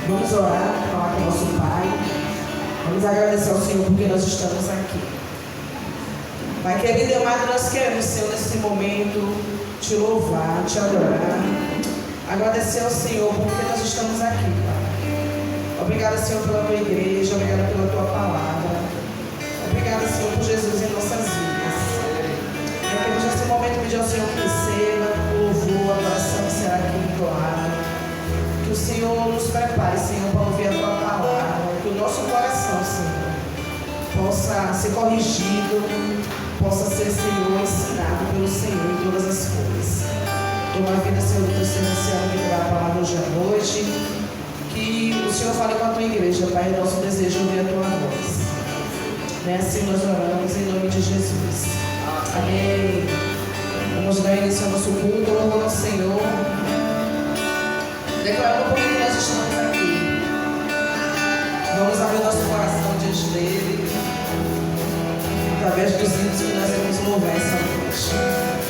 Vamos orar, falar com o nosso Pai. Vamos agradecer ao Senhor porque nós estamos aqui. Pai querido e amado, nós queremos, Senhor, nesse momento, te louvar, te adorar. Agradecer ao Senhor porque nós estamos aqui, Pai. Obrigada, Senhor, pela tua igreja. Obrigada pela tua palavra. Obrigada, Senhor, por Jesus em nossas vidas. Nós queremos nesse momento pedir ao Senhor que receba o louvor, a adoração que será aqui entoada. Que o Senhor nos prepare, Senhor, para ouvir a tua palavra. Que o nosso coração, Senhor, possa ser corrigido, possa ser, Senhor, ensinado pelo Senhor em todas as coisas. Toma a vida, Senhor, do teu serviço que dará a palavra hoje à noite. Que o Senhor fale com a tua igreja, Pai, é nosso desejo ouvir a tua voz. Né? Assim nós oramos em nome de Jesus. Amém. Vamos dar início ao nosso culto, louvando ao Senhor. Declarando por que nós estamos aqui. Vamos abrir nosso coração diante dele, através dos hinos que nós vamos louvar essa noite.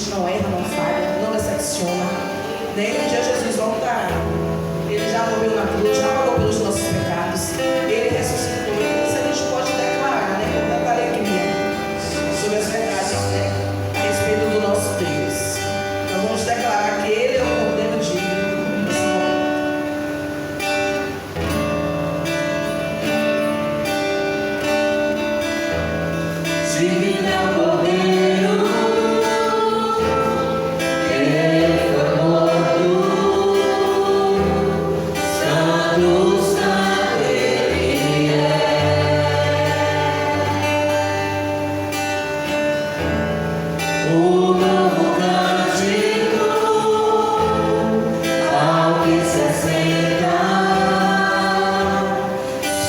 Não erra, não falha, não decepciona. Nem um dia Jesus voltará. Ele já morreu na cruz, já pagou pelos nossos pecados.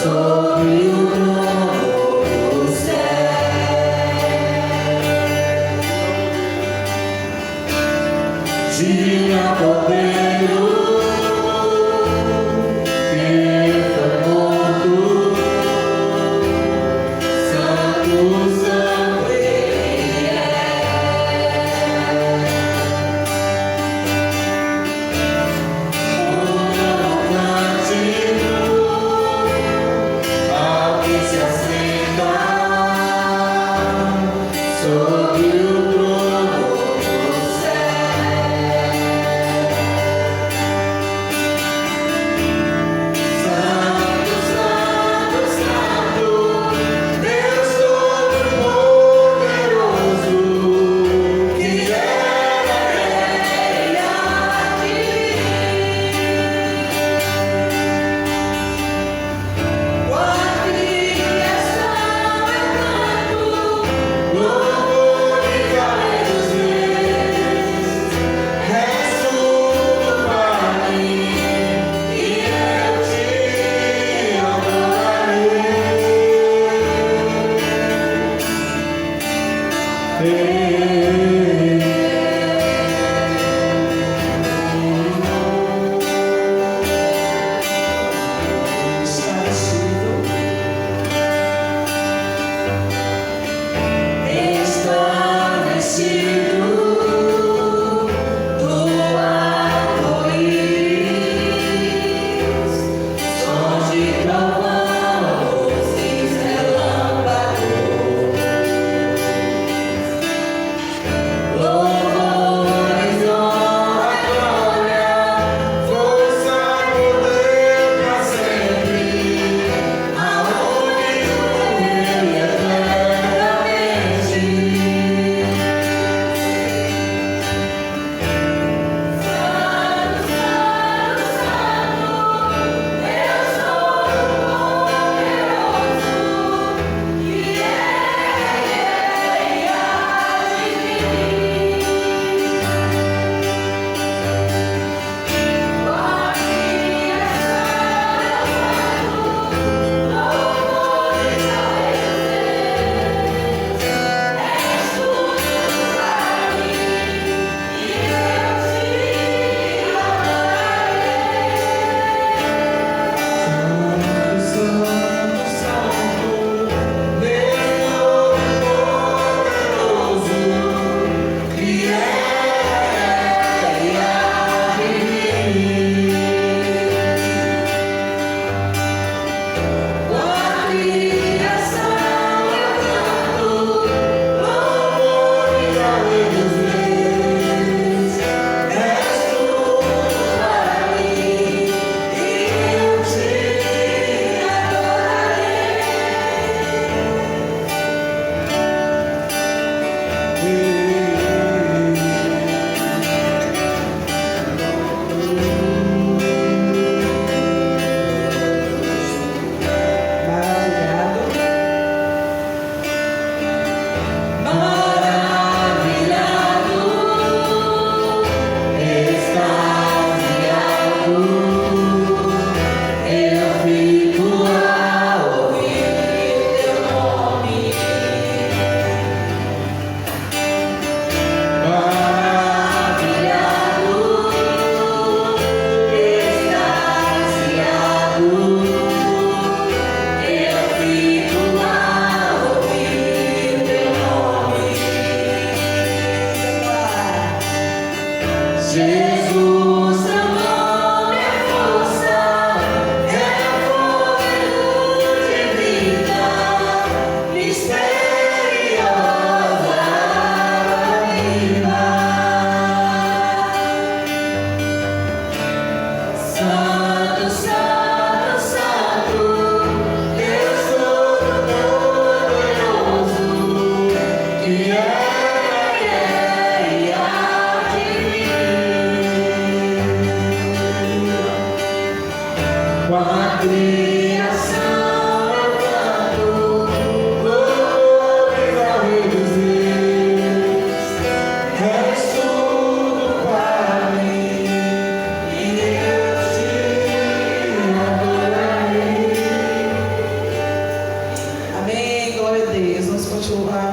sobre o trono do céu. Tinha cordeiro que foi morto, santo, santo ele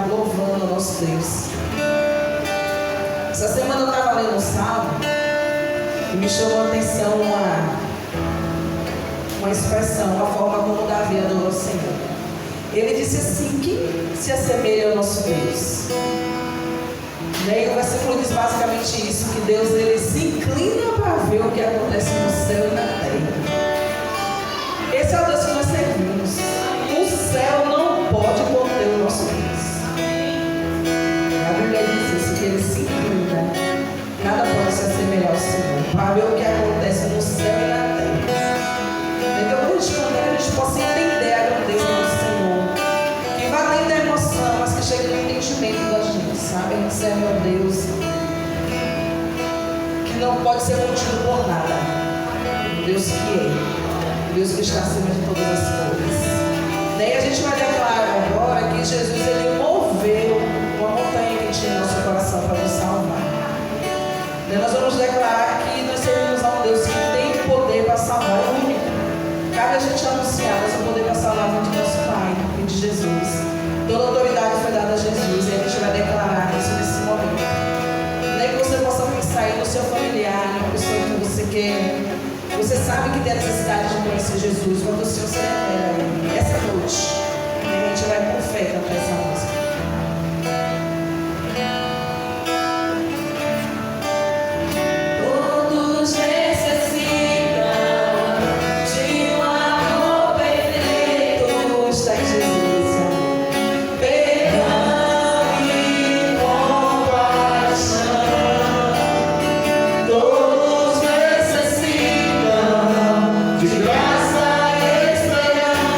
louvando o nosso Deus. Essa semana eu estava lendo um salmo e me chamou a atenção uma expressão, a forma como Davi adorou o Senhor. Ele disse assim: quem se assemelha ao nosso Deus? E o versículo diz basicamente isso, que Deus ele se inclina para ver o que acontece no céu e na terra. Esse é o Deus que nós servimos. O céu não pode conter o nosso Deus. A Bíblia diz isso, que ele se inclina. Nada pode se assemelhar ao Senhor, para ver o que acontece no céu e na terra. Então, de maneira a gente possa entender a grandeza do Senhor, que vai além da emoção, mas que chega no entendimento da gente, sabe? A gente serve ao Deus que não pode ser contido por nada. Deus que é, Deus que está acima de todas as coisas. Daí a gente vai declarar agora que Jesus ele moveu uma montanha que tinha no nosso coração para nos salvar. Daí nós vamos declarar que nós servimos a um Deus que tem poder para salvar, é único. Cabe a gente anunciar esse poder para salvar de nosso Pai e de Jesus. Toda autoridade foi dada a Jesus e a gente vai declarar isso nesse momento. Daí que você possa pensar aí no seu familiar, na pessoa que você quer. Você sabe que tem a necessidade de conhecer Jesus, quando o Senhor se revela a ele. Essa noite, a gente vai com fé cantar essa música. Todos necessitam de um amor perfeito. Está em Jesus. Perdão e compaixão. Todos necessitam de graça e esperança.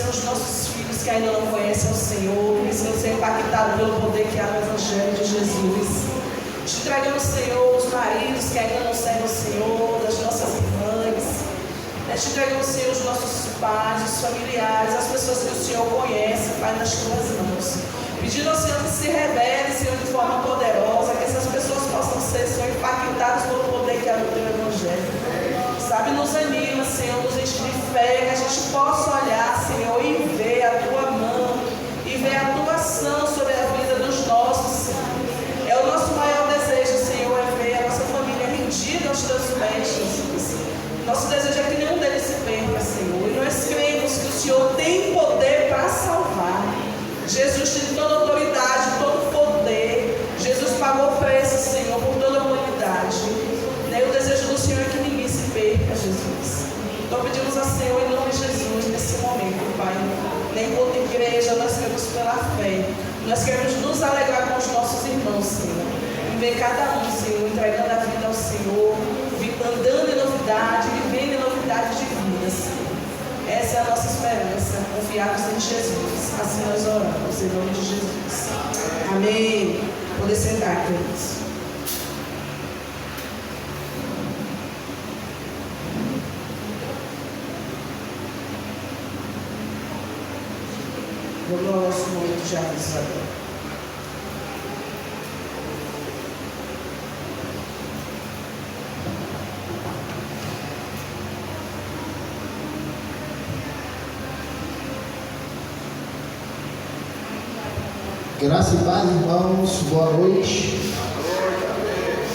Senhor, os nossos filhos que ainda não conhecem o Senhor, que precisam ser impactados pelo poder que há no Evangelho de Jesus. Te entregamos, Senhor, os maridos que ainda não servem o Senhor, das nossas irmãs. Te entregamos, Senhor, os nossos pais, os familiares, as pessoas que o Senhor conhece, Pai, nas tuas mãos. Pedindo ao Senhor que se revele, Senhor, de forma poderosa, que essas pessoas possam ser, Senhor, impactadas pelo poder que há no teu Evangelho. Sabe, nos anima, Senhor, nos enche de fé, que a gente possa olhar, Senhor, e ver a tua mão, e ver a tua ação sobre a vida dos nossos, Senhor. É o nosso maior desejo, Senhor, é ver a nossa família rendida aos teus pés, Jesus. Nosso desejo é que nenhum deles se perca, Senhor. E nós cremos que o Senhor tem poder para salvar. Jesus tem toda a autoridade, todo o poder. Jesus pagou o preço, Senhor, por toda a humanidade. E o desejo do Senhor é que ninguém se perca, Jesus. Então pedimos ao Senhor, em nome de Jesus, nesse momento, Pai. Nem enquanto igreja, nós queremos pela fé. Nós queremos nos alegrar com os nossos irmãos, Senhor. E ver cada um, Senhor, entregando a vida ao Senhor, andando em novidade, vivendo em novidade de vida, Senhor. Essa é a nossa esperança, confiados em Jesus. Assim nós oramos, em nome de Jesus. Amém. Poder sentar, queridos. Vamos ao nosso momento de aviso. Graça e paz, irmãos, boa noite.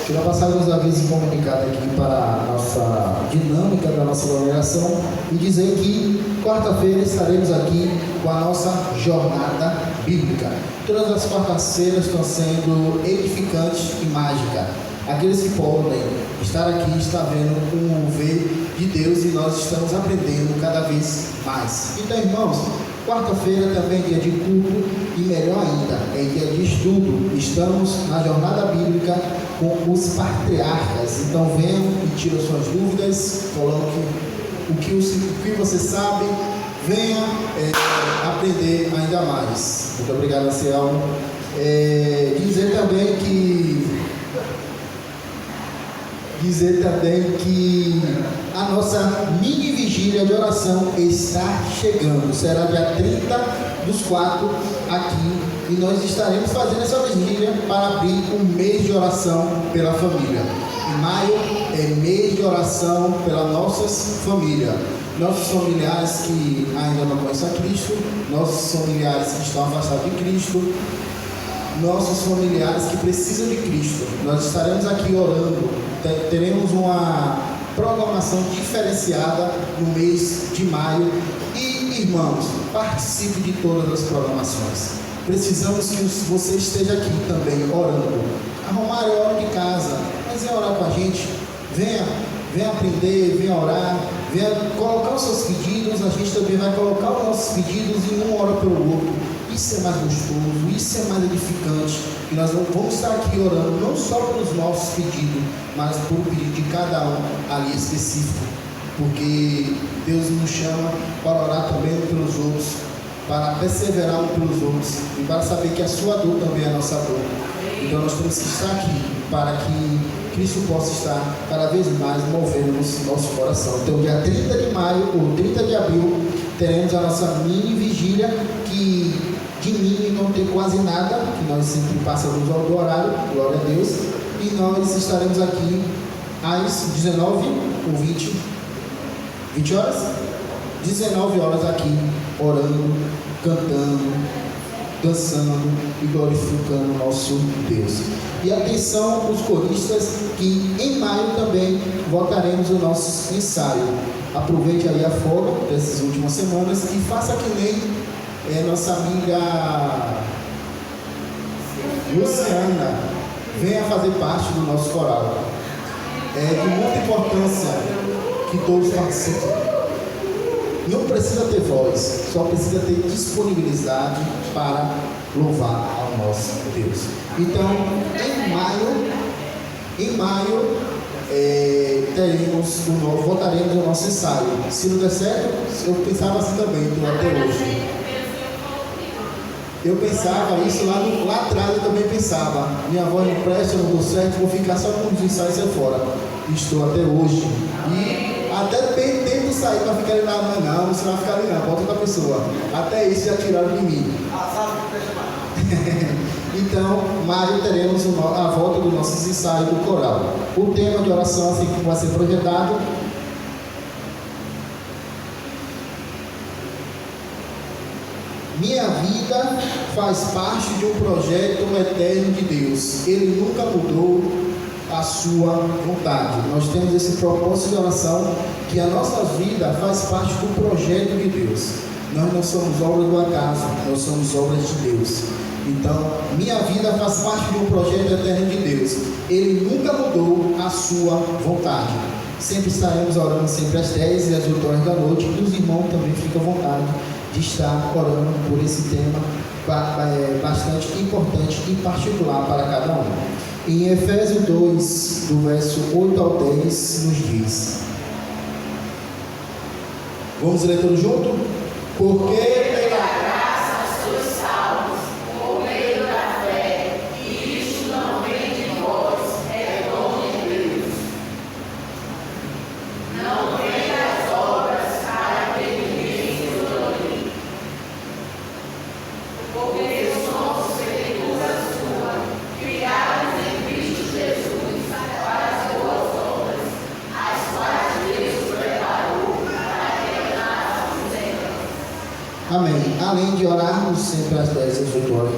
Quero passar os avisos comunicados aqui para a nossa dinâmica da nossa congregação e dizer que quarta-feira estaremos aqui com a nossa jornada bíblica. Todas as quartas-feiras estão sendo edificantes e mágicas. Aqueles que podem estar aqui estão vendo um mover de Deus e nós estamos aprendendo cada vez mais. Então, irmãos, quarta-feira também é dia de culto e melhor ainda, é dia de estudo. Estamos na jornada bíblica com os patriarcas. Então venham e tirem suas dúvidas, coloque o que você sabe, venha aprender ainda mais. Muito obrigado, Anselmo. Dizer também que a nossa mini vigília de oração está chegando. Será dia 30/4 aqui. E nós estaremos fazendo essa vigília para abrir um mês de oração pela família. Em maio é mês de oração pela nossas famílias. Nossos familiares que ainda não conhecem a Cristo, nossos familiares que estão afastados de Cristo, nossos familiares que precisam de Cristo. Nós estaremos aqui orando. Teremos uma programação diferenciada no mês de maio. E, irmãos, participe de todas as programações. Precisamos que você esteja aqui também orando. Arrumar é hora de casa, mas venha orar com a gente. Venha aprender, venha orar, venha colocar os seus pedidos. A gente também vai colocar os nossos pedidos e um ora pelo outro. Isso é mais gostoso, isso é mais edificante. E nós vamos estar aqui orando não só pelos nossos pedidos, mas por pedido de cada um ali específico. Porque Deus nos chama para orar também pelos outros, para perseverar uns pelos outros e para saber que a sua dor também é a nossa dor. Então nós temos que estar aqui para que Cristo possa estar cada vez mais movendo nosso coração. Então, dia 30 de maio ou 30 de abril, teremos a nossa mini vigília, que de mini não tem quase nada, que nós sempre passamos do horário, glória a Deus, e nós estaremos aqui às 19 ou 20 horas? 19 horas aqui, orando, cantando, dançando e glorificando o nosso Deus. E atenção os coristas, que em maio também voltaremos o nosso ensaio. Aproveite aí a folga dessas últimas semanas e faça que nem nossa amiga Luciana, venha fazer parte do nosso coral. É de muita importância que todos participem. Não precisa ter voz, só precisa ter disponibilidade para louvar ao nosso Deus. Então, em maio voltaremos ao nosso ensaio. Se não der certo, eu pensava assim também, até hoje. Eu pensava isso lá atrás, eu também pensava. Minha voz não presta, eu não dou certo, vou ficar só com os ensaios e sair fora. Estou até hoje. E até tento sair para ficar ali lá, não, você vai ficar ali não, bota outra pessoa. Até isso já tiraram de mim. Então, maio teremos a volta dos nossos ensaios do coral. O tema de oração assim que vai ser projetado. Minha vida faz parte de um projeto eterno de Deus. Ele nunca mudou a sua vontade. Nós temos esse propósito de oração, que a nossa vida faz parte do projeto de Deus. Nós não somos obras do acaso, nós somos obras de Deus. Então, minha vida faz parte de um projeto eterno de Deus. Ele nunca mudou a sua vontade. Sempre estaremos orando sempre às 10 e às 8 horas da noite. E os irmãos também ficam à vontade de estar orando por esse tema bastante importante e particular para cada um. Em Efésios 2, do verso 8 ao 10, nos diz: vamos ler todos juntos? Porque pela graça sois salvos, por meio da fé, e isto não vem de vós, é dom de Deus. Não vem das obras, para que ninguém se glorie. Porque somos feitura sua, criados em Cristo Jesus, para as boas obras, as quais Deus preparou para que nós fizemos. Amém. Além de orarmos sempre às 10 às 8 horas,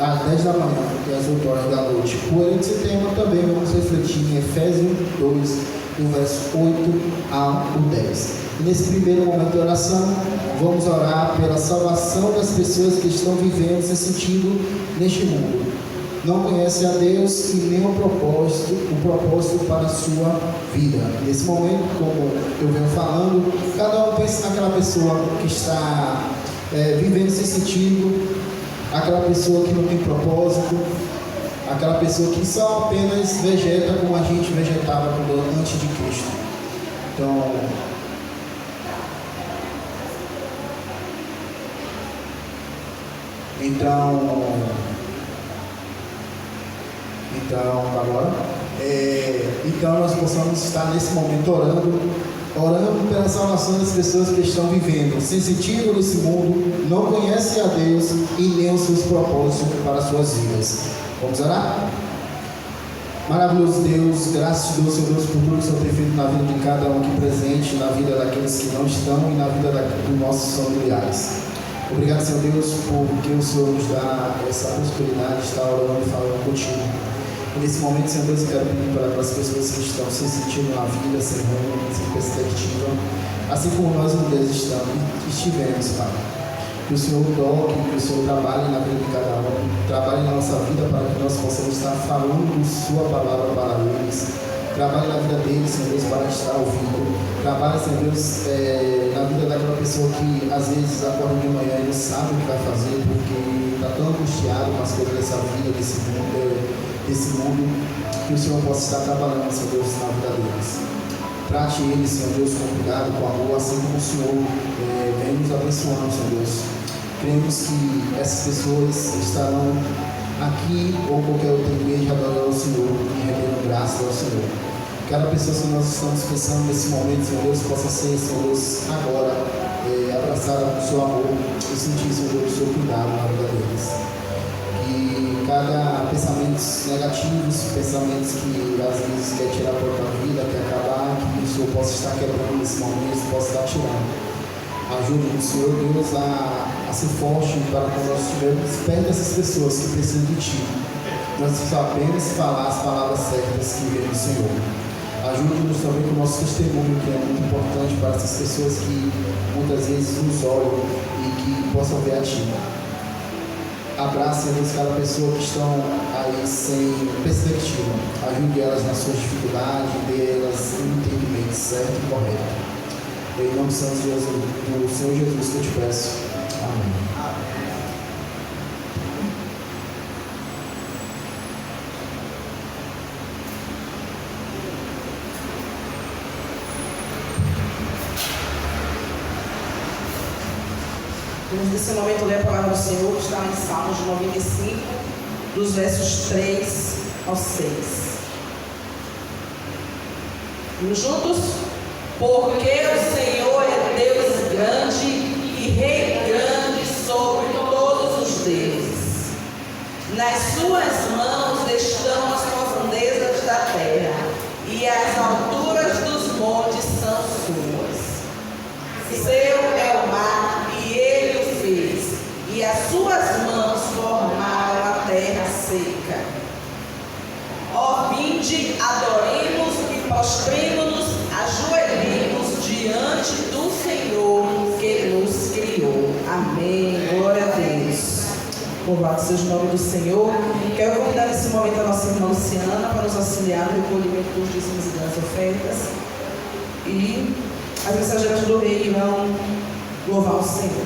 às 10 da manhã e às 8 horas da noite, por esse tema também vamos refletir em Efésios 2, do verso 8 ao 10. E nesse primeiro momento de oração, vamos orar pela salvação das pessoas que estão vivendo sem sentido neste mundo. Não conhecem a Deus e nem o propósito para a sua vida. Nesse momento, como eu venho falando, cada um pensa naquela pessoa que está vivendo sem sentido, aquela pessoa que não tem propósito, aquela pessoa que só apenas vegeta como a gente vegetava antes de Cristo. Então nós possamos estar nesse momento orando pela salvação das pessoas que estão vivendo sem sentido nesse mundo, não conhecem a Deus e nem os seus propósitos para as suas vidas. Vamos orar? Maravilhoso Deus, graças te dou, Senhor Deus, por tudo que o Senhor tem feito na vida de cada um aqui presente, na vida daqueles que não estão e na vida dos nossos familiares. Obrigado, Senhor Deus, porque o Senhor nos dá essa possibilidade de estar orando e falando contigo. E nesse momento, Senhor Deus, eu quero pedir para as pessoas que estão sem sentido na vida, sem rumo, sem perspectiva, assim como nós mulheres estivemos, Pai. Que o Senhor toque, que o Senhor trabalhe na vida de cada um, trabalhe na nossa vida para que nós possamos estar falando sua palavra para eles. Trabalhe na vida deles, Senhor Deus, para estar ouvindo. Trabalhe, Senhor Deus, na vida daquela pessoa que às vezes acorda de manhã e não sabe o que vai fazer porque está tão angustiado com as coisas dessa vida, desse mundo, que o Senhor possa estar trabalhando, Senhor Deus, na vida deles. Trate eles, Senhor Deus, com cuidado, com amor, assim como o Senhor vem nos abençoando, Senhor Deus. Cremos que essas pessoas estarão aqui ou qualquer outra igreja adorando ao Senhor e rendendo graças ao Senhor. Cada pessoa que nós estamos pensando nesse momento, Senhor Deus, possa ser, Senhor Deus, agora abraçada com o seu amor e sentir, Senhor Deus, o seu cuidado na vida deles. Que cada pensamento negativos, pensamentos que às vezes quer tirar a própria vida, quer acabar, que o Senhor possa estar quebrando nesse momento, possa estar tirando. Ajude o Senhor Deus a ser forte para quando nós estivermos perto dessas pessoas que precisam de Ti. Nós apenas falar as palavras certas que vêm do Senhor. Ajude-nos também com o nosso testemunho, que é muito importante para essas pessoas que muitas vezes nos olham e que possam ver a Ti. Abrace, Deus, cada pessoa que estão aí sem perspectiva. Ajude elas nas suas dificuldades, dê elas um entendimento certo e correto. Em nome do Senhor Jesus que eu te peço. Amém. Vamos nesse momento ler a palavra do Senhor, que está em Salmos 95, dos versos 3 ao 6. Vamos juntos? Porque o Senhor é Deus grande e Rei grande sobre todos os deuses. Nas suas mãos estão as profundezas da terra, e as alturas dos montes são suas. Seu é o mar, e ele o fez, e as suas mãos formaram a terra seca. Ó, vinde, adoremos e prostremo-nos, ajoelhemos diante do Senhor que nos criou. Amém. Glória a Deus. Louvado seja o nome do Senhor. Quero convidar nesse momento a nossa irmã Luciana para nos auxiliar no recolhimento dos dízimos e das ofertas. E as mensageiras do rei irão louvar o Senhor.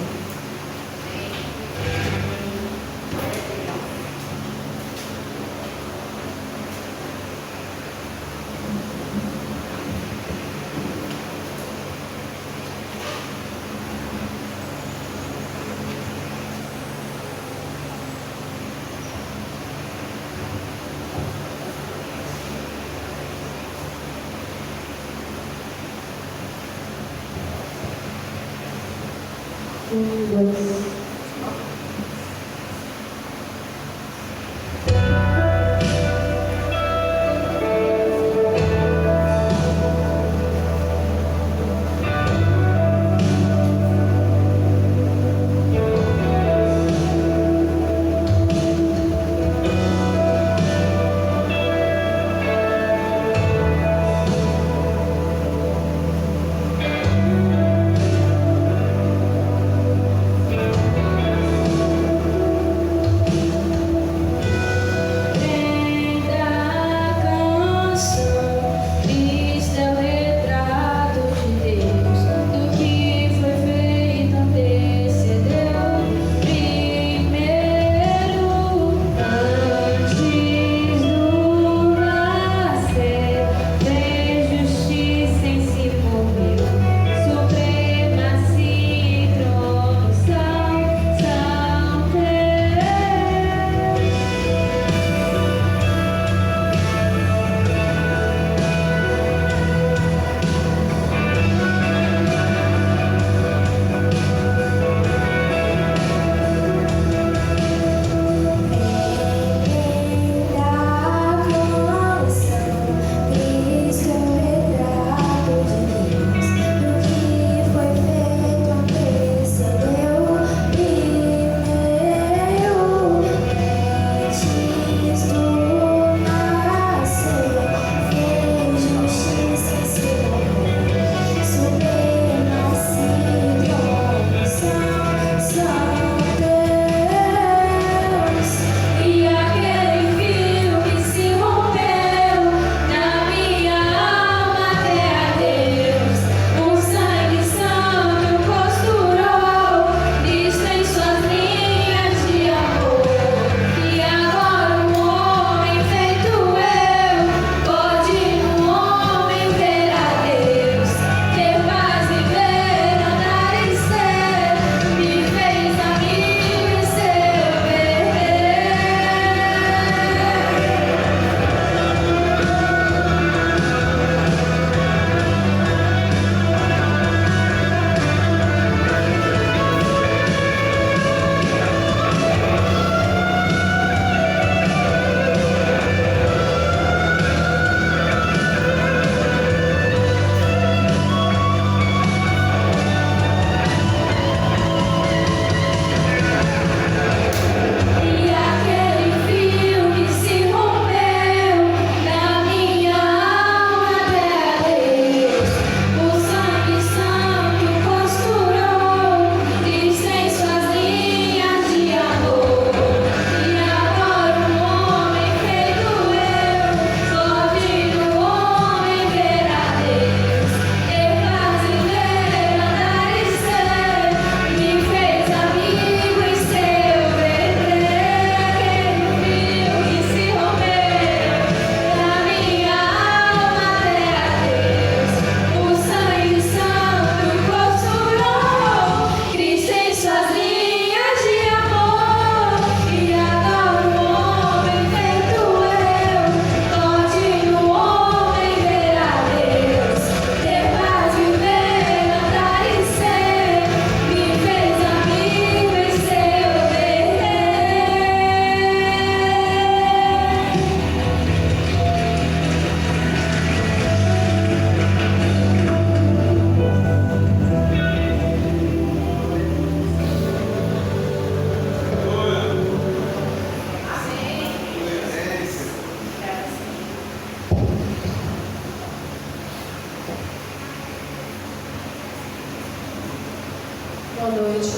Boa noite.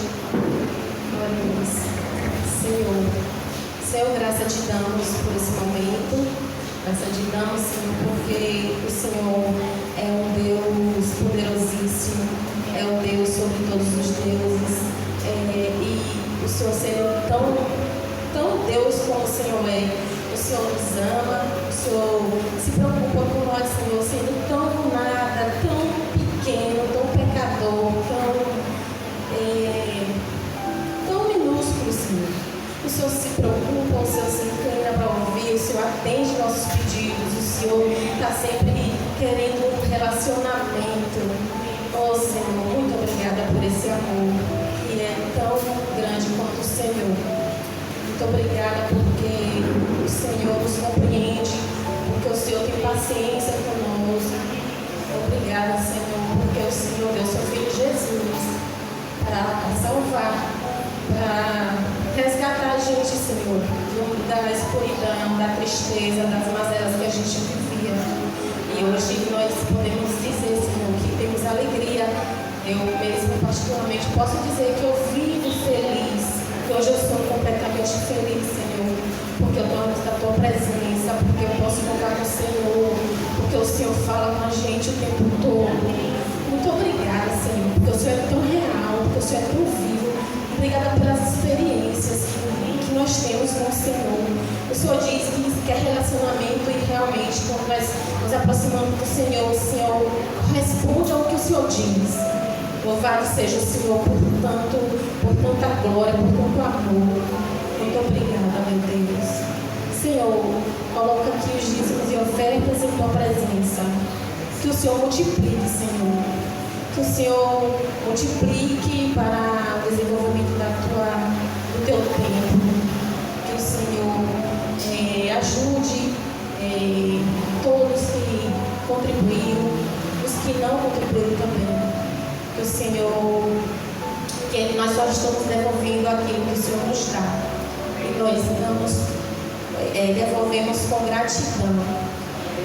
Oremos. Senhor, graça te damos por esse momento. Graça te damos, Senhor, porque o Senhor é um Deus poderosíssimo, é um Deus sobre todos os deuses. E o Senhor sendo tão Deus como o Senhor é, o Senhor nos ama, o Senhor se preocupa com nós, Senhor, sendo tão nada, tão pequeno, tão pecador, tão minúsculo, Senhor. O Senhor se preocupa, o Senhor se inclina para ouvir, o Senhor atende nossos pedidos, o Senhor está sempre querendo um relacionamento. Oh, Senhor, muito obrigada por esse amor que é tão grande quanto o Senhor. Muito obrigada porque o Senhor nos compreende, porque o Senhor tem paciência conosco. Obrigada, Senhor, porque o Senhor deu seu Filho Jesus para salvar, para resgatar a gente, Senhor, da escuridão, da tristeza, das mazelas que a gente vivia. E hoje nós podemos dizer, Senhor, que temos alegria. Eu mesmo, particularmente, posso dizer que eu vivo feliz, que hoje eu sou completamente feliz, Senhor, porque eu estou na Tua presença, porque eu posso contar com o Senhor, porque o Senhor fala com a gente o tempo todo. Muito obrigada, Senhor, porque o Senhor é tão real, porque o Senhor é tão vivo. Obrigada pelas experiências que nós temos com o Senhor. O Senhor diz que quer relacionamento e realmente, quando nós nos aproximamos do Senhor, o Senhor responde ao que o Senhor diz. Louvado seja o Senhor por tanta glória, por tanto amor. Muito obrigada, meu Deus. Senhor, coloca aqui os dízimos e ofertas em Tua presença. Que o Senhor multiplique, Senhor. Que o Senhor multiplique para o desenvolvimento do Teu tempo. Que o Senhor ajude todos que contribuíram, os que não contribuíram também. Que o Senhor, que nós só estamos devolvendo aquilo que o Senhor nos dá. E nós devolvemos com gratidão.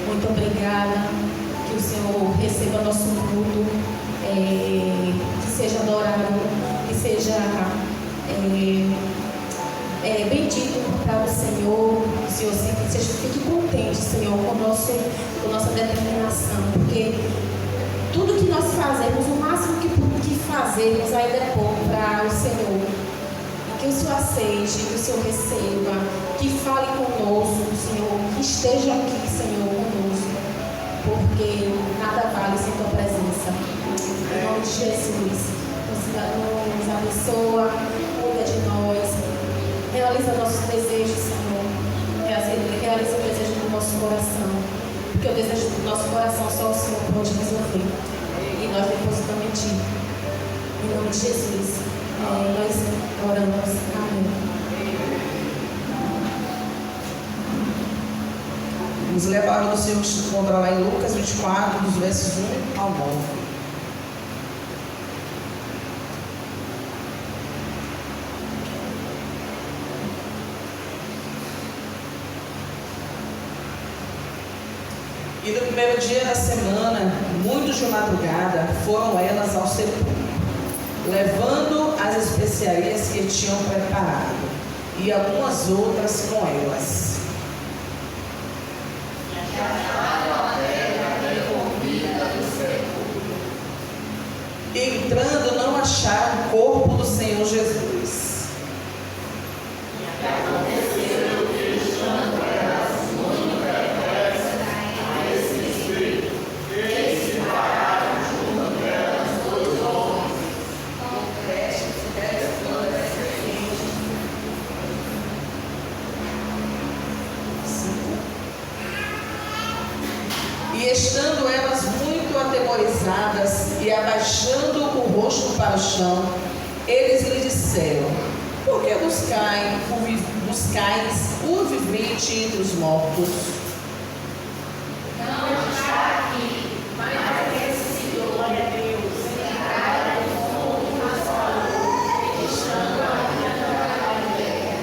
Muito obrigada. Que o Senhor receba nosso culto. Que seja adorado, que seja bendito para o Senhor. O Senhor fique contente, Senhor, com nossa determinação, porque tudo que nós fazemos, o máximo que fazemos ainda é pouco para o Senhor. E que o Senhor aceite, que o Senhor receba, que fale conosco, Senhor, que esteja aqui, Senhor, conosco, porque nada vale sem Tua presença. Em nome de Jesus, nos abençoa, cuida de nós, realiza nossos desejos, Senhor, realiza o desejo do nosso coração, porque o desejo do nosso coração só o Senhor pode resolver, e nós depositamos em Ti. Em nome de Jesus, nós oramos. Amém. Vamos levar o Senhor se encontra lá em Lucas 24, dos versos 1 ao 9. E no primeiro dia da semana, muitos de madrugada, foram elas ao sepulcro, levando as especiarias que tinham preparado, e algumas outras com elas. Entrando, não acharam o corpo do Senhor Jesus. E estando elas muito atemorizadas e abaixando o rosto para o chão, eles lhe disseram: por que buscais o vivente entre os mortos? Não está aqui, mas ressuscitou. Glória a Deus. Entrada no fundo na sua estando ainda na Galileia.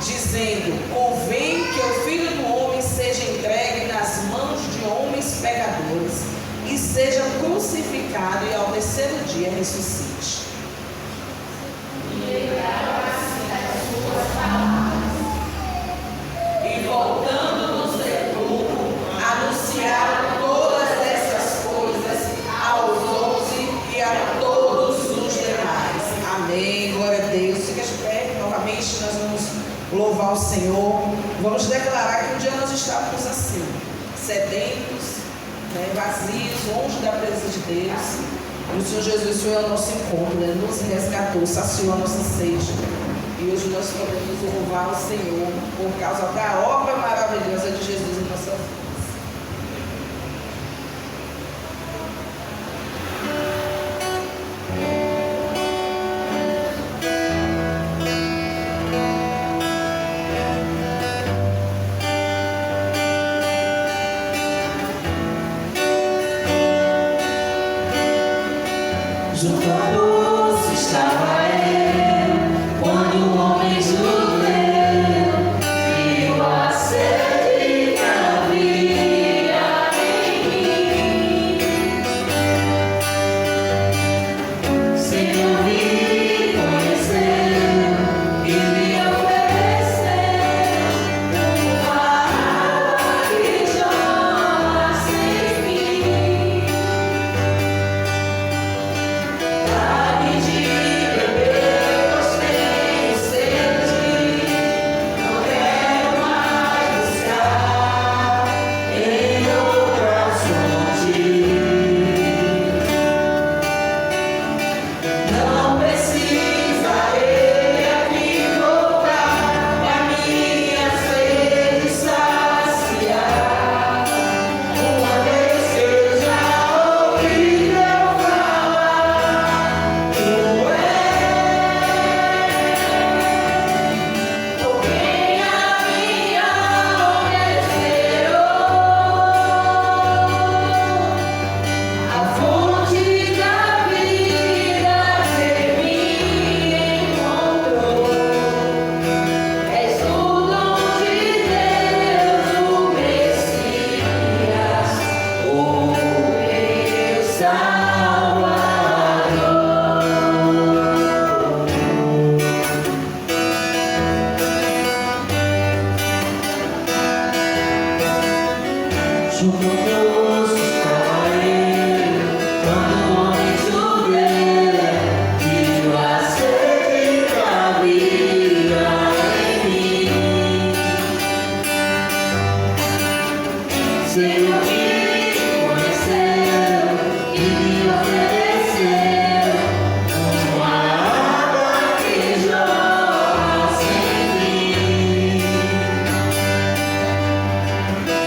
Dizendo: convém que o Filho do Homem seja entregue nas mãos de homens pecadores, e seja crucificado e ao terceiro terceiro dia ressuscite. E voltando do sepulcro, anunciaram todas essas coisas aos 11 e a todos os demais. Amém, glória a Deus. Fica de pé, novamente nós vamos louvar o Senhor. Vamos declarar que um dia nós estávamos assim, sedentos, vazios, longe da presença de Deus. E o Senhor Jesus foi ao nosso encontro, nos resgatou, saciou a nossa sede. E hoje nós podemos louvar o Senhor por causa da obra maravilhosa de Jesus em nossa vida. Junto ao poço estava eu, quando o homem judeu viu a sede que havia em mim. Senhor me conheceu e me ofereceu uma água que jorra sem fim. Dá-me de beber, pois tenho sede. Não quero mais buscar em outras fontes. Não precisarei aqui voltar pra minha sede saciar. Uma vez que eu já ouvi Deus falar, tu és por quem a minha alma esperou, a fonte da vida que me encontrou. És o dom de Deus, o Messias, o meu Salvador. Junto ao poço estava eu, quando o homem judeu viu a sede que havia em mim. Senhor me conheceu e me ofereceu uma água que jorra sem fim.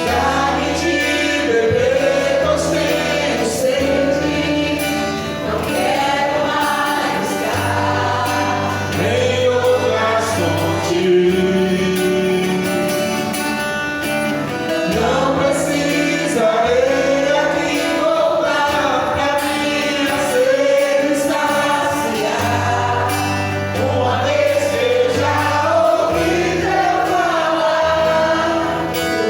Dá-me de beber, pois tenho sede. Não quero mais buscar em outras fontes. Não precisarei aqui voltar pra minha sede saciar. Uma vez que eu já ouvi Deus falar, tu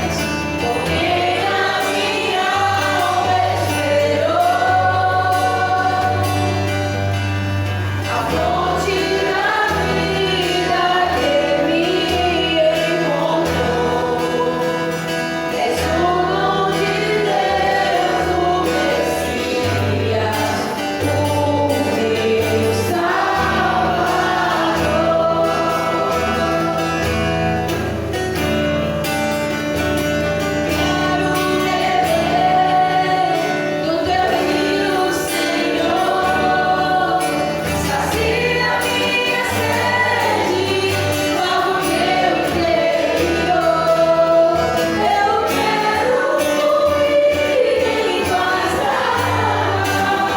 és por quem a minha alma esperou, a fonte da vida que me encontrou. És o dom de Deus, o Messias, o meu Salvador. Quero beber do teu rio, Senhor. Sacia minha sede, louva o meu interior. Eu quero fluir em tuas águas. Eu quero beber da tua fonte, fonte de águas vivas. Quero beber do teu rio, Senhor. Sacia minha sede, louva o meu interior. Eu quero fluir em tuas águas. Eu quero beber da tua fonte, fonte de águas vivas. Quero beber do teu rio, Senhor. Sacia minha sede, louva o meu interior. Eu quero fluir em tuas águas.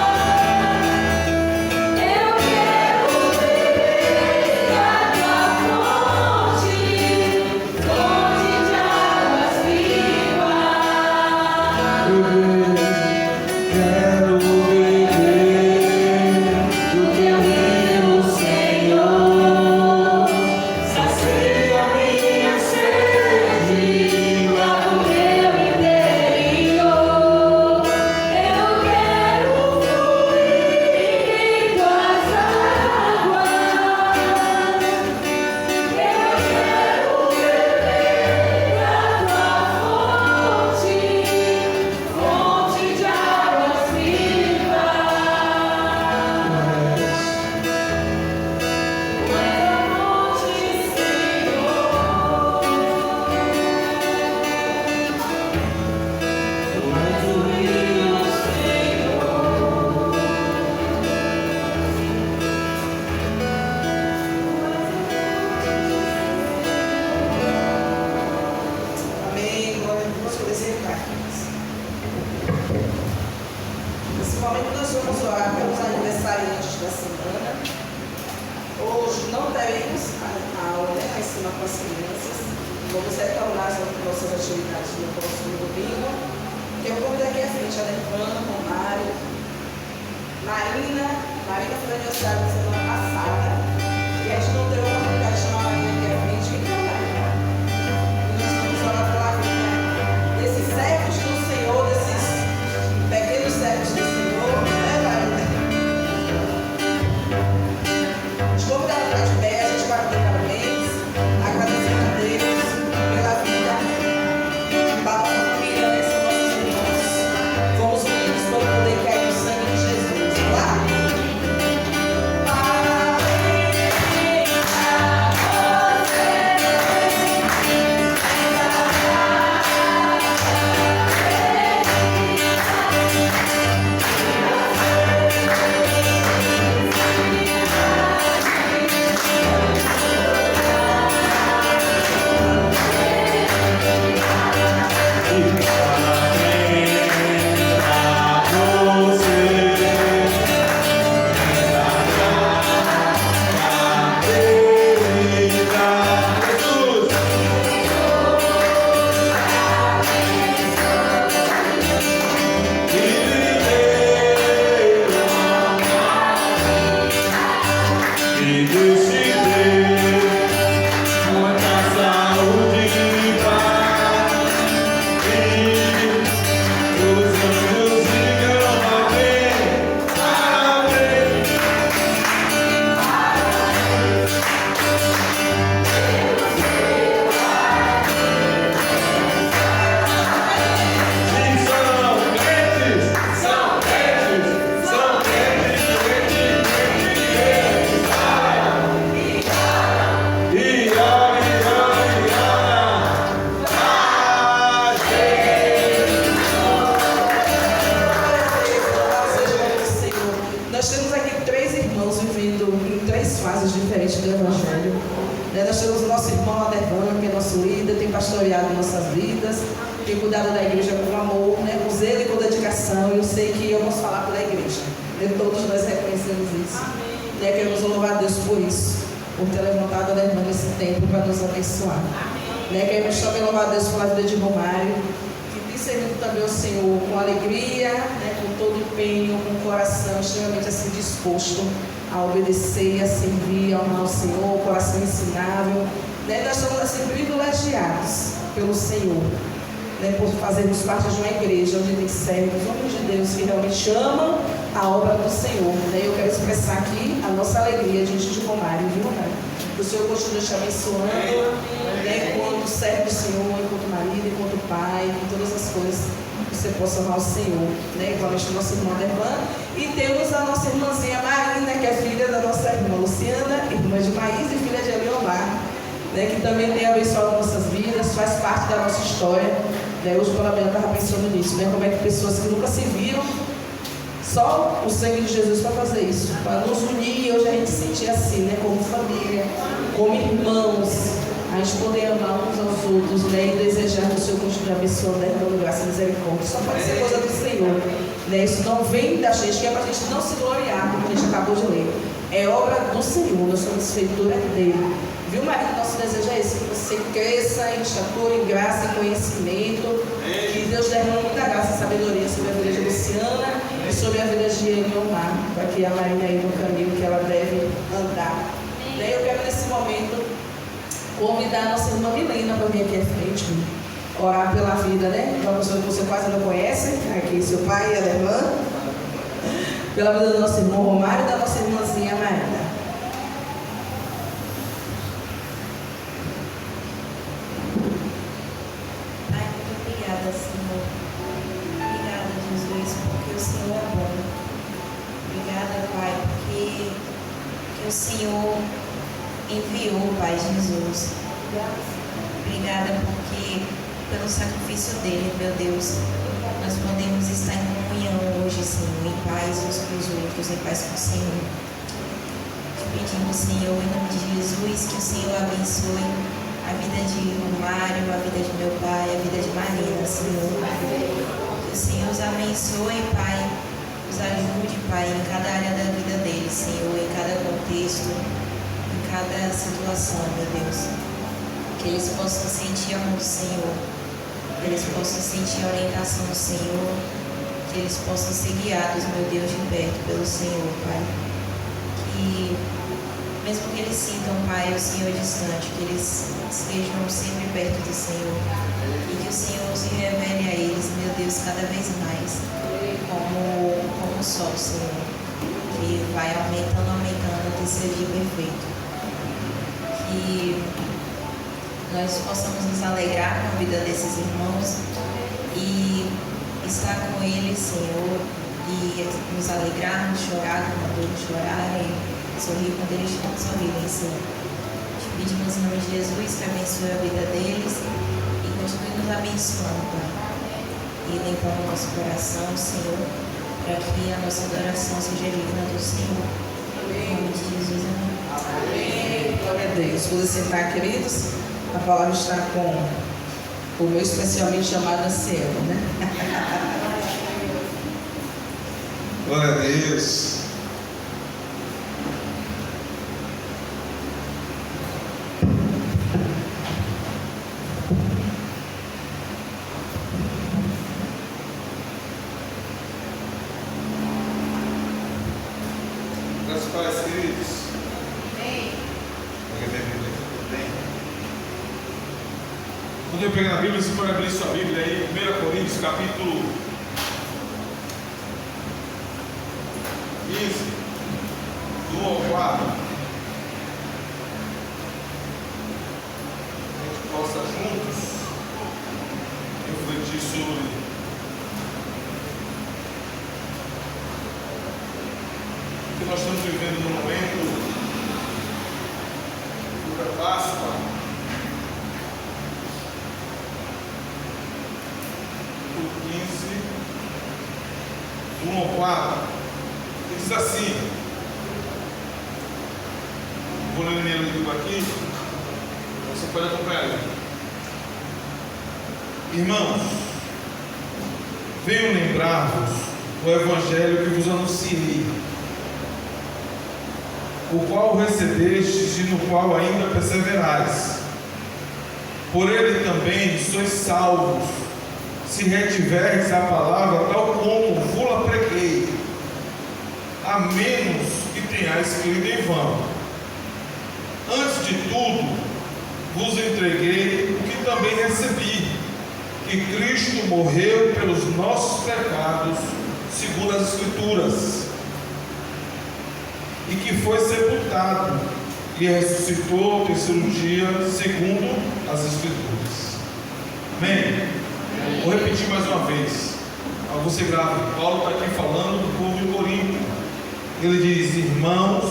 Eu quero beber da tua fonte, fonte de águas vivas. Eu quero beber do teu rio, Senhor. Sacia minha sede, louva o meu interior. momento nós vamos orar pelos aniversariantes da semana. Hoje não teremos a aula, né, lá em cima com as crianças. Vamos retornar às nossas atividades no próximo domingo. Eu vou daqui à frente a Nefana, com o Mário. Marina foi aniversário da semana passada. E a gente não teve a oportunidade de chamar a Marina aqui à frente. Então, Marina, nós vamos orar pela vida desses servos do Senhor, desses pequenos servos do Senhor, né, Marina? Os convidados para de pé, a gente vai dar parabéns, agradecendo a Deus pela vida. Para a família, né, são nossos irmãos. Fomos unidos para poder cair no sangue de Jesus. Lá? Nós temos aqui 3 irmãos vivendo em 3 fases diferentes do Evangelho. Nós temos o nosso irmão Adervan, que é nosso líder, tem pastoreado nossas vidas, tem cuidado da igreja com amor, com zelo e com dedicação. Eu sei que eu posso falar pela igreja. Todos nós reconhecemos isso. Queremos louvar a Deus por isso, por ter levantado a Adervan nesse tempo para nos abençoar. Queremos também louvar a Deus pela vida de Romário, servindo também o Senhor com alegria, com todo empenho, com o coração extremamente assim disposto a obedecer, a servir, a honrar o Senhor, coração ensinável. Nós somos assim privilegiados pelo Senhor, por fazermos parte de uma igreja onde tem servos, homens de Deus que realmente amam a obra do Senhor. Eu quero expressar aqui a nossa alegria diante de Romário, viu, Romário? Que o Senhor continue te abençoando, enquanto serve o Senhor, enquanto marido, enquanto pai, em todas as coisas que você possa honrar o Senhor, igualmente o nosso irmão Adervan. E temos a nossa irmãzinha Marina, que é filha da nossa irmã Luciana, irmã de Maís e filha de Eliomar, que também tem abençoado nossas vidas, faz parte da nossa história. Hoje pela manhã eu estava pensando nisso, como é que pessoas que nunca se viram, só o sangue de Jesus para fazer isso, para nos unir e hoje a gente se sentir assim, como família, como irmãos, a gente poder amar uns aos outros, e desejar que o Senhor continue abençoando, dando graça e misericórdia. Só pode ser coisa do Senhor, Isso não vem da gente, que é para a gente não se gloriar, como a gente acabou de ler. É obra do Senhor, nós somos feitura dele. Viu, marido? Nosso desejo é esse, que você cresça em estatura, em graça, em conhecimento, que Deus derrame muita graça e sabedoria sobre a vida de Luciana e sobre a vida de Eliomar, para que a Marina aí no caminho que ela deve andar. Eu quero nesse momento convidar a nossa irmã Milena para vir aqui à frente, orar pela vida, uma pessoa que você quase não conhece, aqui seu pai e a irmã, pela vida do nosso irmão Romário e da nossa irmãzinha Marina. Senhor. Obrigada, Jesus, porque o Senhor é bom. Obrigada, Pai, porque o Senhor enviou, Pai Jesus. Obrigada porque pelo sacrifício dele, meu Deus, nós podemos estar em comunhão hoje, Senhor, em paz uns com os outros, em paz com o Senhor. Te pedimos, Senhor, em nome de Jesus, que o Senhor abençoe a vida de Romário, a vida de meu pai, a vida de Marina, Senhor. Que o Senhor os abençoe, Pai, Nos ajude, Pai, em cada área da vida deles, Senhor, em cada contexto, em cada situação, meu Deus. Que eles possam sentir a mão do Senhor, que eles possam sentir a orientação do Senhor, que eles possam ser guiados, meu Deus, de perto pelo Senhor, Pai. Que mesmo que eles sintam, Pai, o Senhor distante, que eles estejam sempre perto do Senhor e que o Senhor se revele a eles, meu Deus, cada vez mais como o sol, Senhor, que vai aumentando até ser dia perfeito. Que nós possamos nos alegrar com a vida desses irmãos e estar com eles, Senhor, e nos alegrar, nos chorar quando eles chorarem, sorrir quando eles não sorrirem, Senhor. Te pedimos em nome de Jesus que abençoe a vida deles e continue nos abençoando, Pai. E limpando o nosso coração, Senhor, para que a nossa adoração seja digna do Senhor. Em nome de Jesus, amém. Amém. Glória a Deus. Vou sentar, queridos. A palavra está com o meu especialmente chamado Cielo, né? Glória a Deus. Meus pais queridos. Amém. Quando eu pegar na Bíblia, você pode abrir sua Bíblia aí, 1 Coríntios, capítulo 15, do 1 ao 4. A gente possa juntos refletir sobre o que nós estamos vivendo no momento da Páscoa. Do 1 ao 4, ele diz assim, vou ler minha língua aqui, você pode acompanhar aí. Irmãos, venho lembrar-vos do Evangelho que vos anunciei, o qual recebestes e no qual ainda perseverais. Por ele também sois salvos, se retiverdes a palavra tal como vos-la preguei, a menos que tenhais crido em vão. Antes de tudo, vos entreguei o que também recebi, que Cristo morreu pelos nossos pecados, segundo as Escrituras, e que foi sepultado, e ressuscitou ao terceiro dia, segundo as Escrituras. Amém? Vou repetir mais uma vez, para você grave. Paulo está aqui falando do povo de Corinto. Ele diz: irmãos,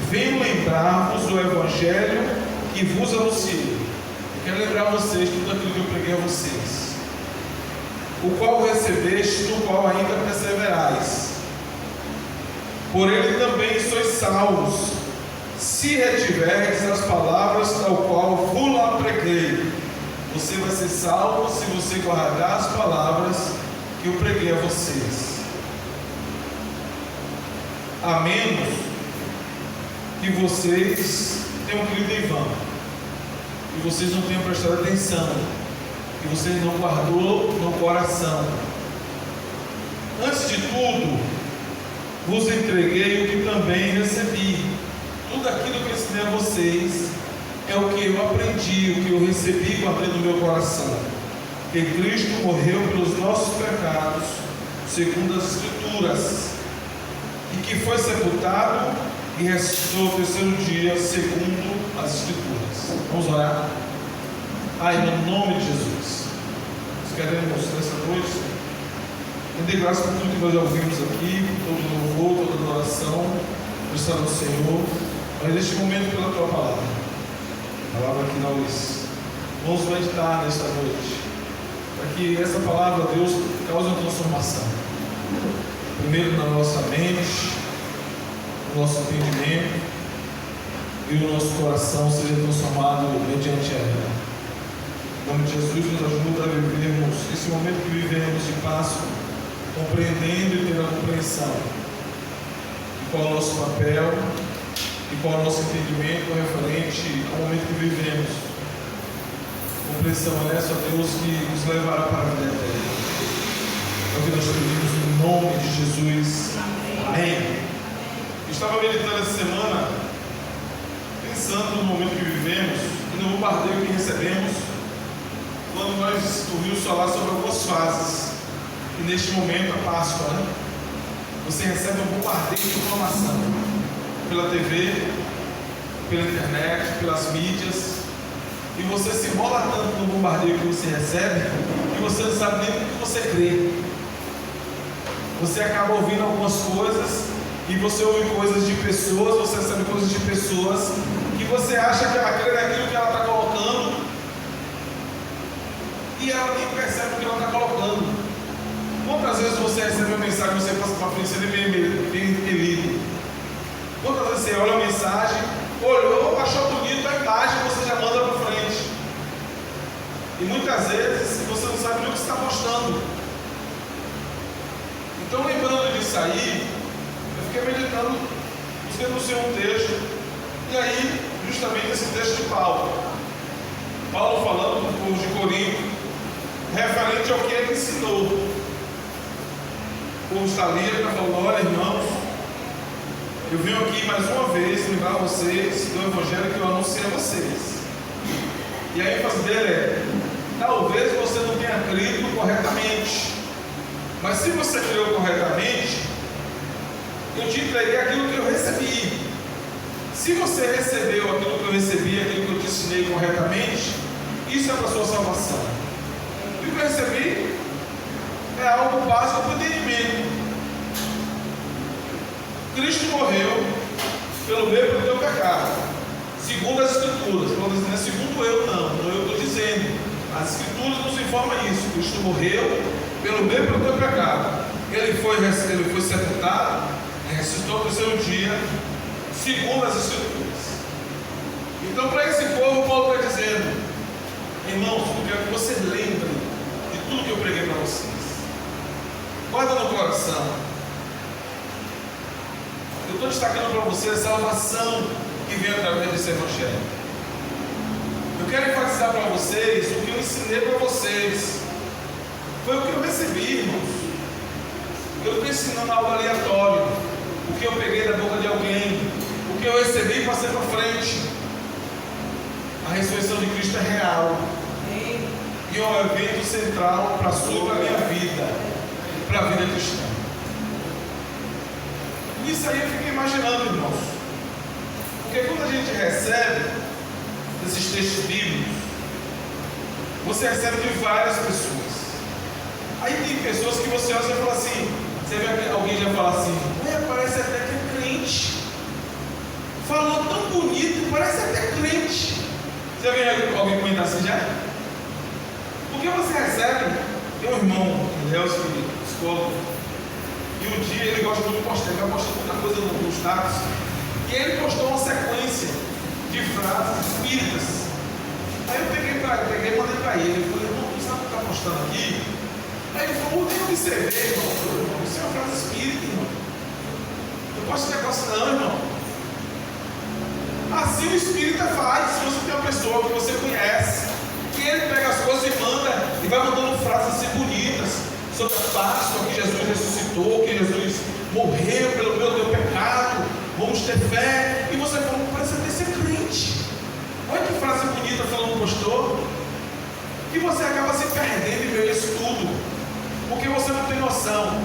venho lembrar-vos do Evangelho que vos anunciei. Eu quero lembrar vocês tudo aquilo que eu preguei a vocês, o qual recebeste, no qual ainda perseverais. Por ele também sois salvos, se retiverdes as palavras tal qual vos-la preguei. Você vai ser salvo se você guardar as palavras que eu preguei a vocês. A menos que vocês tenham crido em vão, que vocês não tenham prestado atenção, que vocês não guardou no coração. Antes de tudo, vos entreguei o que também recebi. Tudo aquilo que eu ensinei a vocês é o que eu aprendi, o que eu recebi, guardei no meu coração. Que Cristo morreu pelos nossos pecados, segundo as Escrituras, e que foi sepultado e ressuscitou ao terceiro dia, segundo as Escrituras. Vamos orar? Pai, no nome de Jesus, nós queremos nessa noite render graças por tudo que nós já ouvimos aqui, por todo louvor, toda adoração, prestar ao Senhor, mas neste momento pela Tua palavra. A palavra que nós vamos meditar nesta noite, para que essa palavra, Deus, cause uma transformação, primeiro na nossa mente, no nosso entendimento, e o nosso coração seja transformado mediante ela. Em nome de Jesus, nos ajuda a vivermos esse momento que vivemos de Páscoa, compreendendo e tendo a compreensão de qual é o nosso papel e qual é o nosso entendimento referente ao momento que vivemos. Compreensão essa, Deus, que nos levará para a vida eterna. É o que nós pedimos no nome de Jesus. Amém. Eu estava meditando essa semana, pensando no momento que vivemos e no bombardeio que recebemos, quando nós ouvimos falar sobre algumas fases. E neste momento, a Páscoa, né? Você recebe um bombardeio de informação pela TV, pela internet, pelas mídias, e você se enrola tanto no bombardeio que você recebe que você não sabe nem o que você crê. Você acaba ouvindo algumas coisas e você ouve coisas de pessoas, você recebe coisas de pessoas que você acha que ela crê naquilo que ela está colocando e ela nem percebe o que ela está colocando. Quantas vezes você recebe uma mensagem e você passa para frente, você nem bem lido? Quantas vezes você olha a mensagem, olhou, achou bonito a imagem, você já manda para frente. E muitas vezes você não sabe nem o que está postando. Então, lembrando disso aí, eu fiquei meditando, busquei no seu um texto, e aí, justamente esse texto de Paulo. Paulo falando do povo de Corinto, referente ao que ele ensinou. O povo está ali, ele está falando: olha, irmãos, eu venho aqui mais uma vez lembrar vocês do evangelho que eu anunciei a vocês. E a ênfase dele é: talvez você não tenha crido corretamente, mas se você creu corretamente, eu te entreguei aquilo que eu recebi. Se você recebeu aquilo que eu recebi, aquilo que eu te ensinei corretamente, isso é para a sua salvação. E o que eu recebi é algo básico para o entendimento. Cristo morreu pelo meu e pelo teu pecado, segundo as Escrituras. Não é segundo eu, não eu estou dizendo. As Escrituras nos informam isso. Cristo morreu pelo meu e pelo teu pecado. Ele foi sepultado, ressuscitou no terceiro dia, segundo as Escrituras. Então, para esse povo, Paulo está dizendo: irmãos, eu quero que você lembre de tudo que eu preguei para vocês. Guarda no coração. Eu estou destacando para você a salvação que vem através desse evangelho. Eu quero enfatizar para vocês o que eu ensinei para vocês. Foi o que eu recebi, irmãos. Eu não estou ensinando algo aleatório. O que eu peguei da boca de alguém, o que eu recebi e passei para frente. A ressurreição de Cristo é real. E é um evento central para a sua e para a minha vida, para a vida cristã. Isso aí eu fico imaginando, irmãos. Porque quando a gente recebe esses textos bíblicos, você recebe de várias pessoas. Aí tem pessoas que você olha e fala assim, você vê alguém já fala assim: parece até que é crente. Falou tão bonito, parece até crente. Você vê alguém comentar assim já? Porque você recebe. Tem um irmão, Deus, que é psicólogo, e um dia ele gosta muito de postar, ele vai postar muita coisa nos status, e ele postou uma sequência de frases espíritas. Aí eu peguei e mandei para ele. Eu falei: irmão, sabe o que está postando aqui? Aí ele falou: nem observei, irmão. Isso é uma frase espírita, irmão. Não posso esse negócio não, irmão. Assim o espírita faz. Se você tem uma pessoa que você conhece, que ele pega as coisas e manda, e vai mandando frases assim bonitas sobre a Páscoa, que Jesus ressuscitou, que Jesus morreu pelo meu teu pecado, vamos ter fé. E você fala: parece até ser crente. Olha que frase bonita falando no pastor. E você acaba se perdendo em meio a isso tudo, porque você não tem noção.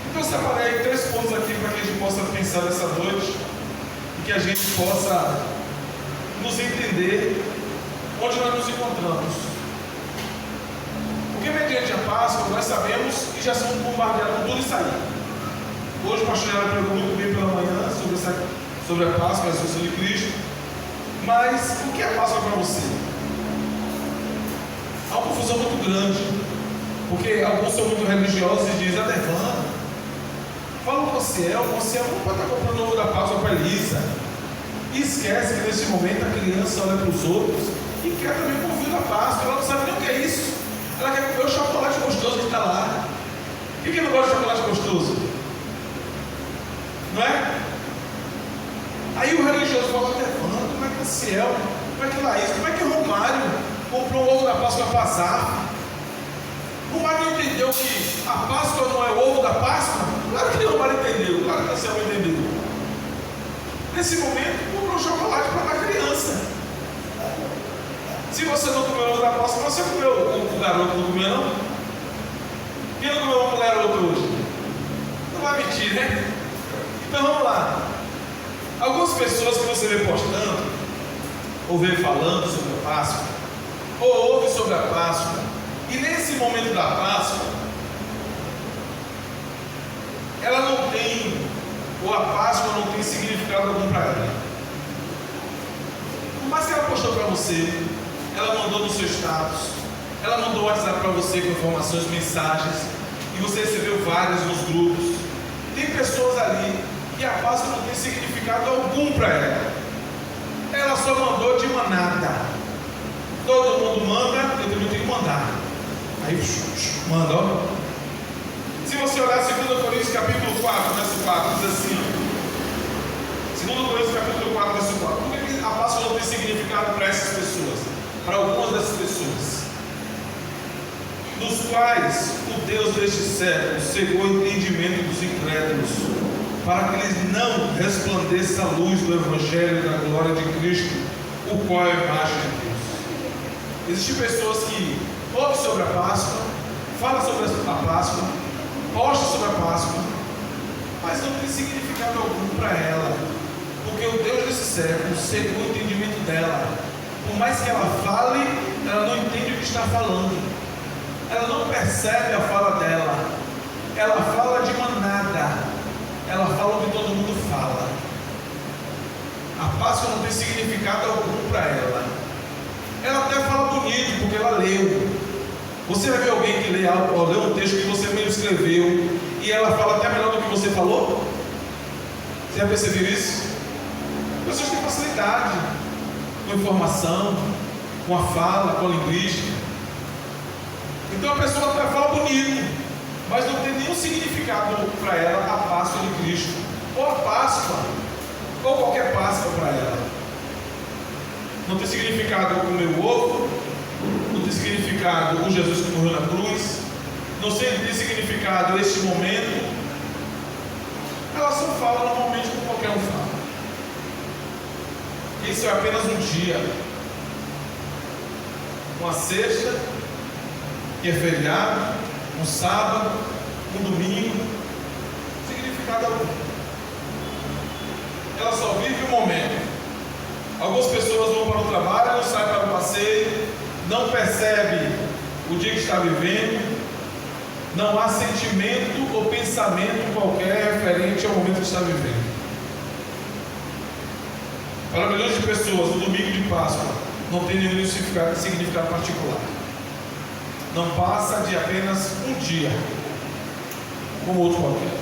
Então eu separei 3 pontos aqui para que a gente possa pensar nessa noite e que a gente possa nos entender onde nós nos encontramos. Porque mediante a Páscoa nós sabemos que já somos bombardeados com tudo isso aí. Hoje o pastor Yara pregou muito bem pela manhã sobre a Páscoa, a ressurreição de Cristo. Mas o que é Páscoa para você? Há uma confusão muito grande, porque alguns são muito religiosos e dizem: Adevana, fala o Conciel não pode estar comprando o ovo da Páscoa para Elisa. E esquece que nesse momento a criança olha para os outros e quer também comer o da Páscoa. Ela não sabe nem o que é isso. Ela quer comer o chocolate gostoso que está lá. Quem não gosta de chocolate gostoso? Não é? Aí o religioso fala, Evandro, como é que é Ciel, como é que Laís, como é que Romário comprou um ovo da Páscoa para passar? Romário entendeu que a Páscoa não é o ovo da Páscoa? Claro que Romário entendeu, claro que a Ciel entendeu. Nesse momento, comprou um chocolate para dar criança. Se você não comeu o ovo da Páscoa, você comeu o garoto, não comeu não? Quem não comeu o garoto hoje? Não vai mentir, né? Então vamos lá. Algumas pessoas que você vê postando, ou vê falando sobre a Páscoa, ou ouve sobre a Páscoa, e nesse momento da Páscoa, ela não tem, ou a Páscoa não tem significado algum para ela. Por mais que ela postou para você, ela mandou no seu status, ela mandou o WhatsApp para você com informações, mensagens, e você recebeu várias nos grupos. Tem pessoas ali que a Páscoa não tem significado algum para ela. Ela só mandou de manada. Todo mundo manda, eu também tenho que mandar. Aí manda, ó. Se você olhar 2 Coríntios capítulo 4, verso 4, diz assim, ó. 2 Coríntios capítulo 4, verso 4. Por que a Páscoa não tem significado para essas pessoas? Para algumas dessas pessoas, nos quais o Deus deste século cegou o entendimento dos incrédulos, para que eles não resplandeça a luz do Evangelho da glória de Cristo, o qual é a imagem de Deus. Existem pessoas que ouvem sobre a Páscoa, falam sobre a Páscoa, postam sobre a Páscoa, mas não tem significado algum para ela, porque o Deus desse século cegou o entendimento dela. Por mais que ela fale, ela não entende o que está falando. Ela não percebe a fala dela. Ela fala de manada. Ela fala o que todo mundo fala. A Páscoa não tem significado algum para ela. Ela até fala bonito, porque ela leu. Você vai ver alguém que lê um texto que você mesmo escreveu, e ela fala até melhor do que você falou? Você já percebeu isso? Pessoas têm facilidade com informação, com a fala, com a linguística. Então a pessoa até fala bonito, mas não tem nenhum significado para ela a Páscoa de Cristo, ou a Páscoa, ou qualquer Páscoa para ela. Não tem significado comer o ovo, não tem significado o Jesus que morreu na cruz, não tem significado este momento. Ela só fala normalmente como qualquer um fala. Isso é apenas um dia, uma sexta, que é feriado, um sábado, um domingo, significado algum. Ela só vive o momento. Algumas pessoas vão para o trabalho, não saem para o passeio, não percebe o dia que está vivendo, não há sentimento ou pensamento qualquer referente ao momento que está vivendo. Para milhões de pessoas, o domingo de Páscoa não tem nenhum significado particular. Não passa de apenas um dia, como outro qualquer.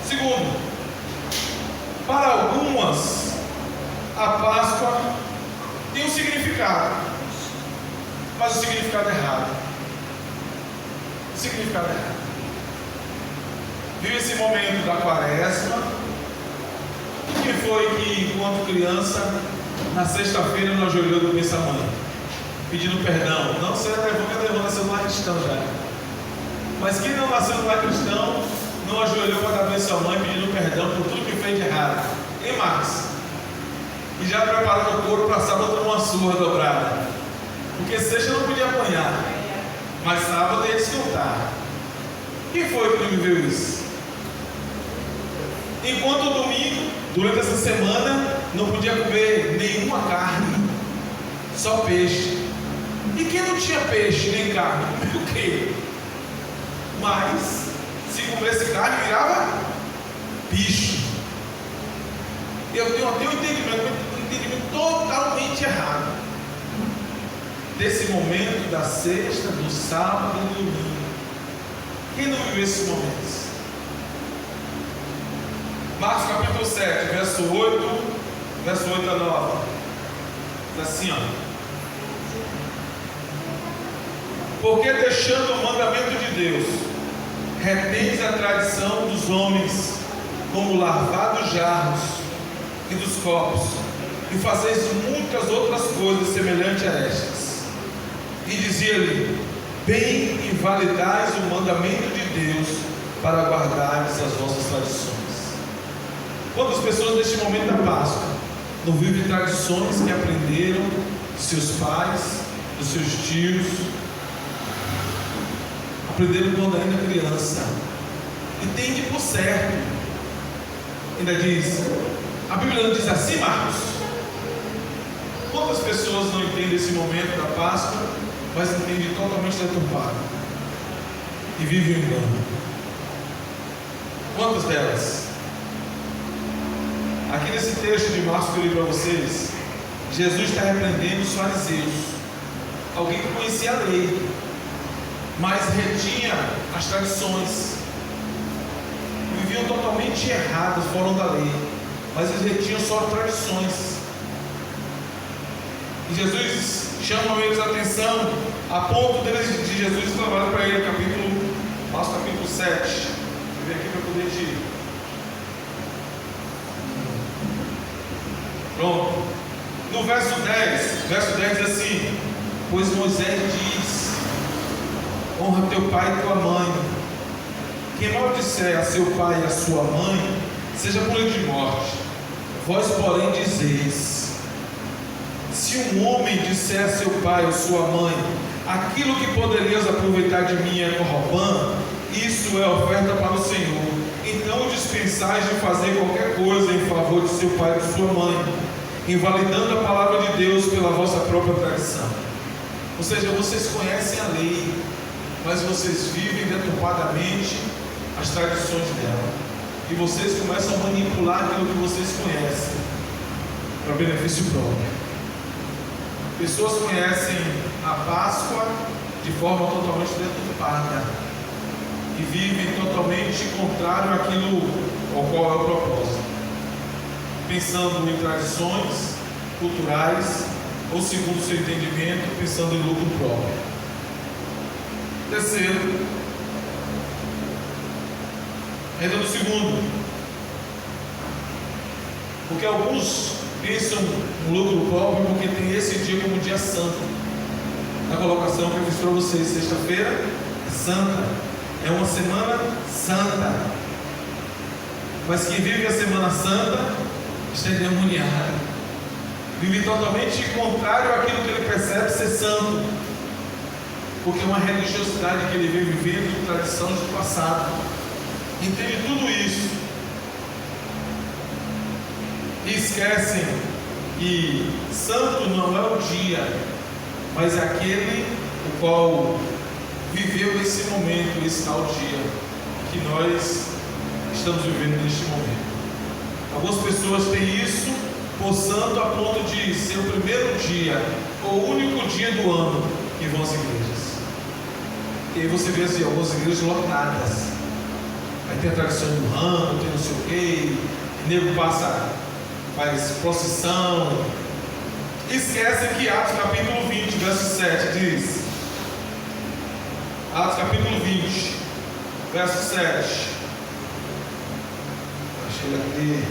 Segundo, para algumas, a Páscoa tem um significado, mas o significado errado. O significado errado. Vive esse momento da Quaresma. Quem foi que, enquanto criança, na sexta-feira não ajoelhou do bênção à mãe, pedindo perdão? Não, você nasceu no lar cristão já. Mas quem não nasceu no lar cristão, não ajoelhou para dar bênção à mãe, pedindo perdão por tudo que fez de errado. Hein, Marcos? E já preparando o couro para sábado numa surra dobrada. Porque sexta não podia apanhar, mas sábado ia descontar. Quem foi que não viveu isso? Enquanto o domingo, durante essa semana, não podia comer nenhuma carne, só peixe. E quem não tinha peixe nem carne, comia o quê? Mas, se comesse carne, virava bicho. Eu tenho até um entendimento totalmente errado desse momento da sexta, do sábado e do domingo. Quem não viveu esses momentos? Marcos capítulo 7, verso 8 a 9. Diz assim, ó. Porque deixando o mandamento de Deus, retendes a tradição dos homens, como o lavar dos jarros e dos copos, e fazeis muitas outras coisas semelhantes a estas. E dizia-lhe: bem invalidais o mandamento de Deus para guardares as vossas tradições. Quantas pessoas neste momento da Páscoa não vivem tradições que aprenderam de seus pais, dos seus tios, aprenderam quando ainda criança, e tem de por certo? Ainda diz, a Bíblia não diz assim, Marcos? Quantas pessoas não entendem esse momento da Páscoa, mas entendem totalmente deturpado e vivem em engano? Quantas delas? Aqui nesse texto de Marcos que eu li para vocês, Jesus está repreendendo os fariseus, alguém que conhecia a lei, mas retinha as tradições, viviam totalmente errados, fora da lei, mas eles retinham só tradições. E Jesus chama eles a atenção, a ponto deles, de Jesus trabalhar para ele, capítulo 7. Eu vim aqui para poder te. Pronto. No verso 10 diz assim: pois Moisés diz: honra teu pai e tua mãe. Quem maldisser a seu pai e a sua mãe, seja punido de morte. Vós, porém, dizeis: se um homem disser a seu pai ou sua mãe, aquilo que poderias aproveitar de mim é corrobã, isso é oferta para o Senhor. Então dispensais de fazer qualquer coisa em favor de seu pai e de sua mãe, invalidando a palavra de Deus pela vossa própria tradição. Ou seja, vocês conhecem a lei, mas vocês vivem deturpadamente as tradições dela, e vocês começam a manipular aquilo que vocês conhecem para benefício próprio. Pessoas conhecem a Páscoa de forma totalmente deturpada e vivem totalmente contrário àquilo ao qual é o propósito, pensando em tradições culturais ou, segundo o seu entendimento, pensando em lucro próprio. Terceiro, ainda no segundo, porque alguns pensam no lucro próprio porque tem esse dia como dia santo. Na colocação que eu fiz para vocês, sexta-feira é santa, é uma semana santa, mas quem vive a semana santa está endemoniado, vive totalmente contrário àquilo que ele percebe ser santo, porque é uma religiosidade que ele vem vivendo de tradições do passado. Entende tudo isso e esquecem que santo não é o dia, mas é aquele o qual viveu esse momento, esse tal dia que nós estamos vivendo neste momento. Algumas pessoas têm isso por santo a ponto de ser o primeiro dia ou o único dia do ano que vão às igrejas. E aí você vê assim, algumas igrejas lotadas. Aí tem a tradição do ramo, tem não sei o quê, o nego faz procissão. Esquecem que Atos capítulo 20, verso 7 diz, Atos capítulo 20, verso 7. Achei aqui.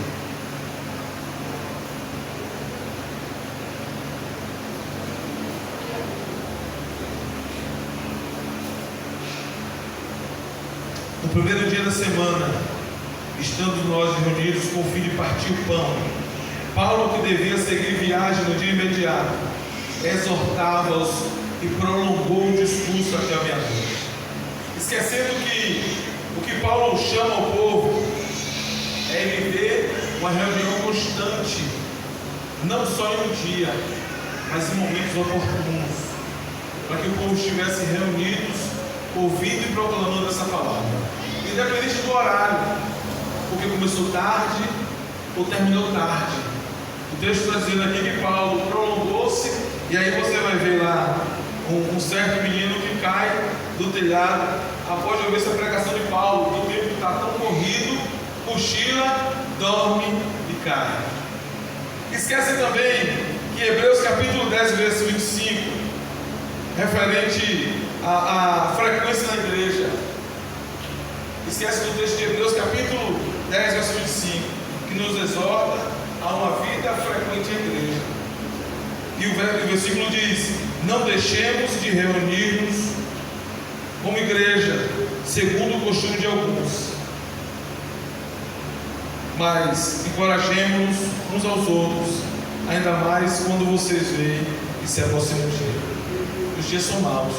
No primeiro dia da semana, estando nós reunidos com o fim de partir o pão, Paulo, que devia seguir viagem no dia imediato, exortava-os e prolongou o discurso até a meia-noite. Esquecendo que o que Paulo chama ao povo é viver uma reunião constante, não só em um dia, mas em momentos oportunos, para que o povo estivesse reunidos, ouvindo e proclamando essa palavra, independente do horário, porque começou tarde ou terminou tarde. O texto está dizendo aqui que Paulo prolongou-se, e aí você vai ver lá um certo menino que cai do telhado após ouvir essa pregação de Paulo. O tempo está tão corrido, cochila, dorme e cai. Esquece também que Hebreus capítulo 10, verso 25, referente à frequência na igreja, esquece do texto de Hebreus, capítulo 10, verso 25, que nos exorta a uma vida frequente em igreja. E o versículo diz: não deixemos de reunir-nos como igreja, segundo o costume de alguns, mas encorajemos-nos uns aos outros, ainda mais quando vocês veem que se aproxima o dia. Os dias são maus.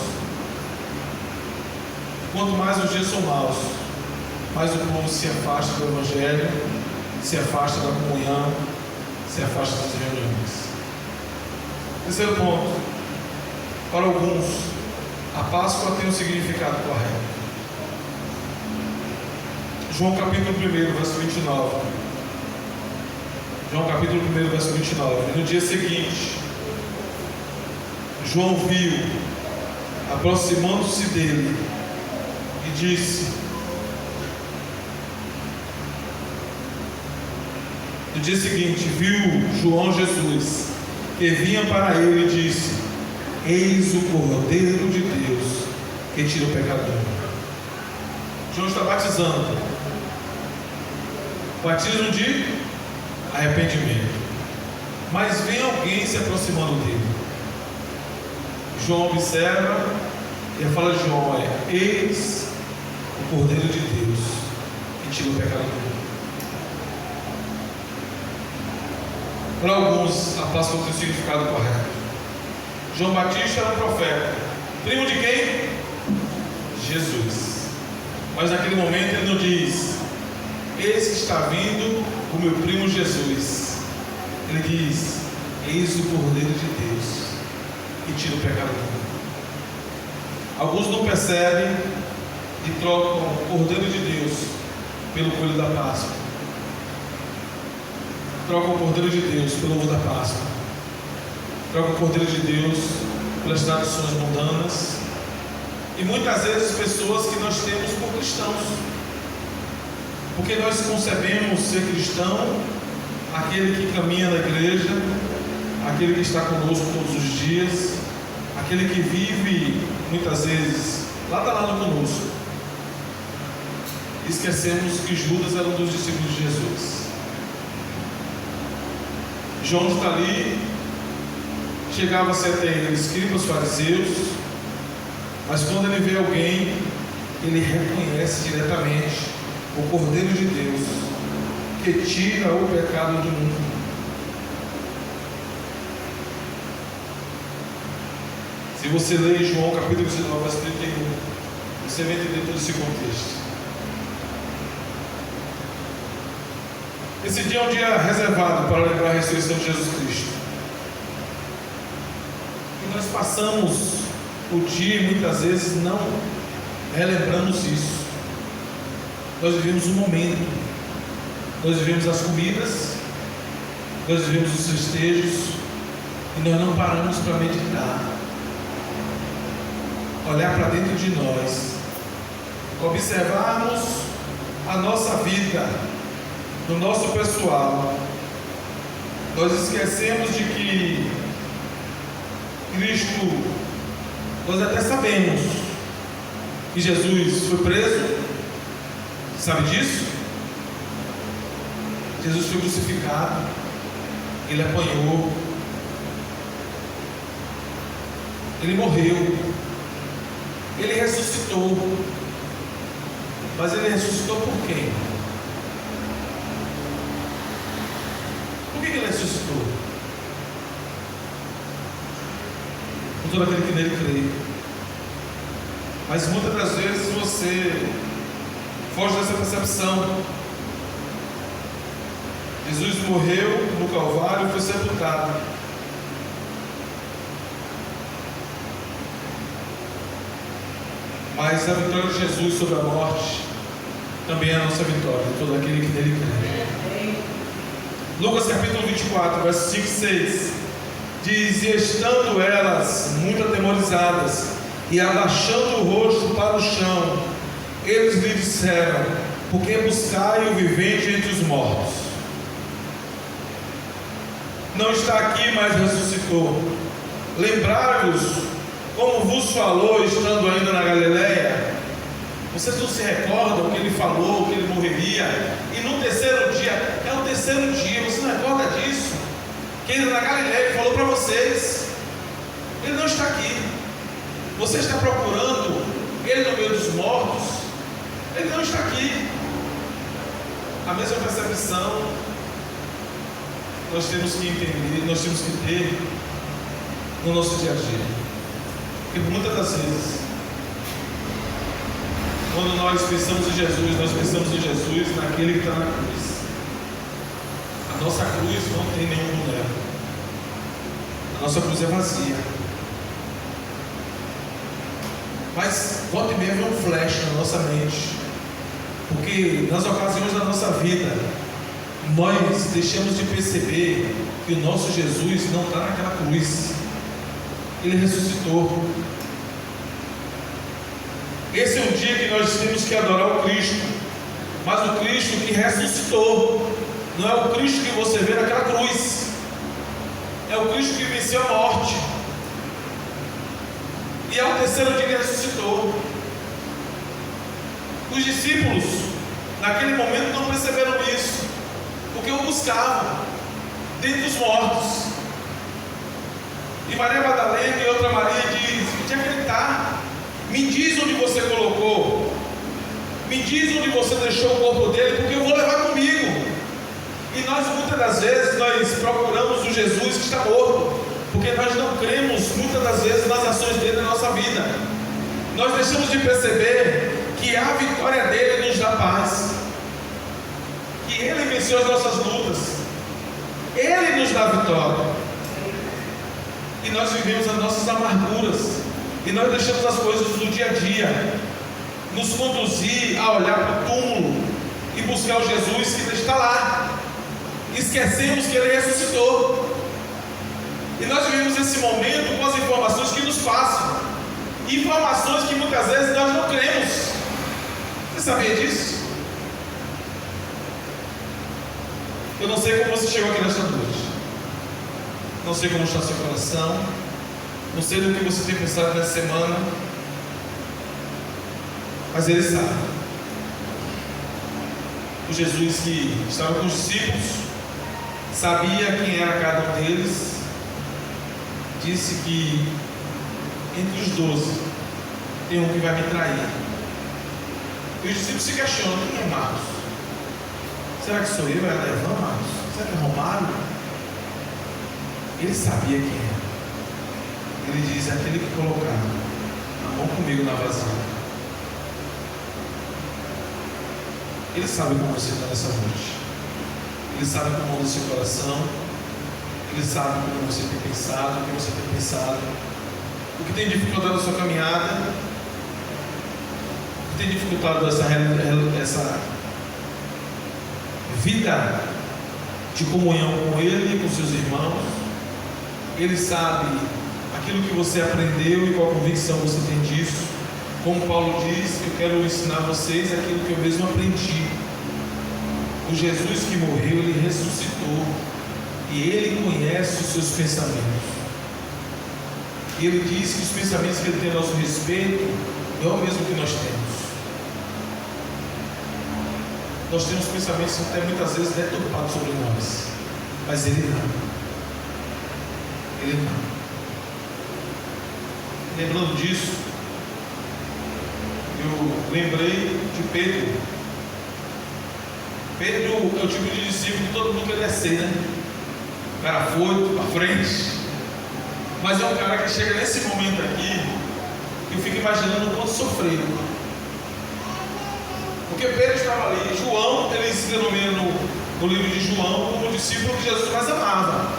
Quanto mais os dias são maus, mais o povo se afasta do Evangelho, se afasta da comunhão, se afasta das reuniões. Terceiro ponto: para alguns, a Páscoa tem um significado correto. João capítulo 1, verso 29. João capítulo 1, verso 29. No dia seguinte, João viu, aproximando-se dele, e disse: no dia seguinte, viu João Jesus, que vinha para ele, e disse: eis o Cordeiro de Deus, que tira o pecado do mundo. João está batizando. Batismo de arrependimento. Mas vem alguém se aproximando dele. João observa, e a fala de João é: eis o Cordeiro de Deus, que tira o pecado do mundo. Para alguns, a Páscoa tem o significado correto. João Batista era um profeta. Primo de quem? Jesus. Mas naquele momento ele não diz: eis que está vindo o meu primo Jesus. Ele diz: eis o Cordeiro de Deus, que tira o pecado do mundo. Alguns não percebem e trocam o Cordeiro de Deus pelo coelho da Páscoa. Trocam o Cordeiro de Deus pelo ovo da Páscoa. Trocam o Cordeiro de Deus pelas tradições mundanas. E muitas vezes pessoas que nós temos por cristãos. Porque nós concebemos ser cristão aquele que caminha na igreja, aquele que está conosco todos os dias, aquele que vive muitas vezes lado a lado conosco. Esquecemos que Judas era um dos discípulos de Jesus. João está ali, chegava-se até ele, escribas, fariseus, mas quando ele vê alguém, ele reconhece diretamente o Cordeiro de Deus, que tira o pecado do mundo. Se você ler João capítulo 19, verso 31, você vai entender todo esse contexto. Esse dia é um dia reservado para lembrar a ressurreição de Jesus Cristo. E nós passamos o dia e muitas vezes não relembramos isso. Nós vivemos o momento, nós vivemos as comidas, nós vivemos os festejos, e nós não paramos para meditar, olhar para dentro de nós, observarmos a nossa vida, no nosso pessoal. Nós esquecemos de que Cristo, nós até sabemos que Jesus foi preso. Sabe disso? Jesus foi crucificado, ele apanhou, ele morreu, ele ressuscitou. Mas ele ressuscitou por quê? Por que ele ressuscitou? Por todo aquele que nele crê. Mas muitas das vezes você foge dessa percepção. Jesus morreu no Calvário e foi sepultado. Mas a vitória de Jesus sobre a morte também é a nossa vitória, todo aquele que nele crê. Lucas capítulo 24, versos 5 e 6 diz: e estando elas muito atemorizadas e abaixando o rosto para o chão, eles lhe disseram: por que buscai o vivente entre os mortos? Não está aqui, mas ressuscitou. Lembrai-vos como vos falou estando ainda na Galileia. Vocês não se recordam que ele falou que ele morreria? E no terceiro dia, é o terceiro dia, você não recorda disso? Que ele na Galileia, ele falou para vocês. Ele não está aqui. Você está procurando ele no meio dos mortos. Ele não está aqui. A mesma percepção nós temos que entender, nós temos que ter no nosso dia a dia. Porque muitas das vezes, quando nós pensamos em Jesus, nós pensamos em Jesus naquele que está na cruz. A nossa cruz não tem nenhum boneco. A nossa cruz é vazia. Mas volta e meia vem um flash na nossa mente. Porque nas ocasiões da nossa vida, nós deixamos de perceber que o nosso Jesus não está naquela cruz. Ele ressuscitou. Esse é um dia que nós temos que adorar o Cristo. Mas o Cristo que ressuscitou. Não é o Cristo que você vê naquela cruz. É o Cristo que venceu a morte. E é o terceiro dia que ele ressuscitou. Os discípulos, naquele momento, não perceberam isso, porque o buscavam dentro dos mortos. E Maria Madalena e outra Maria diz: onde é que ele está? Me diz onde você colocou. Me diz onde você deixou o corpo dele, porque eu vou levar comigo. E nós, muitas das vezes, nós procuramos o Jesus que está morto, porque nós não cremos, muitas das vezes, nas ações dele na nossa vida. Nós deixamos de perceber que a vitória dele nos dá paz, que ele venceu as nossas lutas, ele nos dá vitória. E nós vivemos as nossas amarguras, e nós deixamos as coisas do dia a dia nos conduzir a olhar para o túmulo e buscar o Jesus que está lá. Esquecemos que ele ressuscitou. E nós vivemos esse momento com as informações que nos passam, informações que muitas vezes nós não cremos. Você sabia disso? Eu não sei como você chegou aqui nesta noite, não sei como está seu coração, não sei do que você tem pensado nessa semana, mas ele sabe. O Jesus que estava com os discípulos sabia quem era cada um deles. Disse que entre os 12 tem um que vai me trair. E os discípulos se questionam: quem é Marcos? Será que sou eu? É Levan, Marcos? Será que é Romário? Ele sabia quem era. Ele diz: aquele que colocar a mão comigo na vasilha. Ele sabe como você está nessa noite. Ele sabe como anda o seu coração. Ele sabe como você tem pensado, o que você tem pensado, o que tem dificultado a sua caminhada, o que tem dificultado essa vida de comunhão com Ele e com seus irmãos. Ele sabe aquilo que você aprendeu e qual convicção você tem disso. Como Paulo diz, eu quero ensinar a vocês aquilo que eu mesmo aprendi. O Jesus que morreu, ele ressuscitou. E ele conhece os seus pensamentos. E ele diz que os pensamentos que ele tem a nosso respeito não é o mesmo que nós temos. Nós temos pensamentos até muitas vezes deturpados sobre nós, mas ele não. Ele não. Lembrando disso, eu lembrei de Pedro. Pedro é o tipo de discípulo que todo mundo quer descer, né? O cara foi para frente, mas é um cara que chega nesse momento aqui, eu fico imaginando o quanto sofreu. Porque Pedro estava ali. João, ele se denomina no livro de João como o discípulo que Jesus mais amava.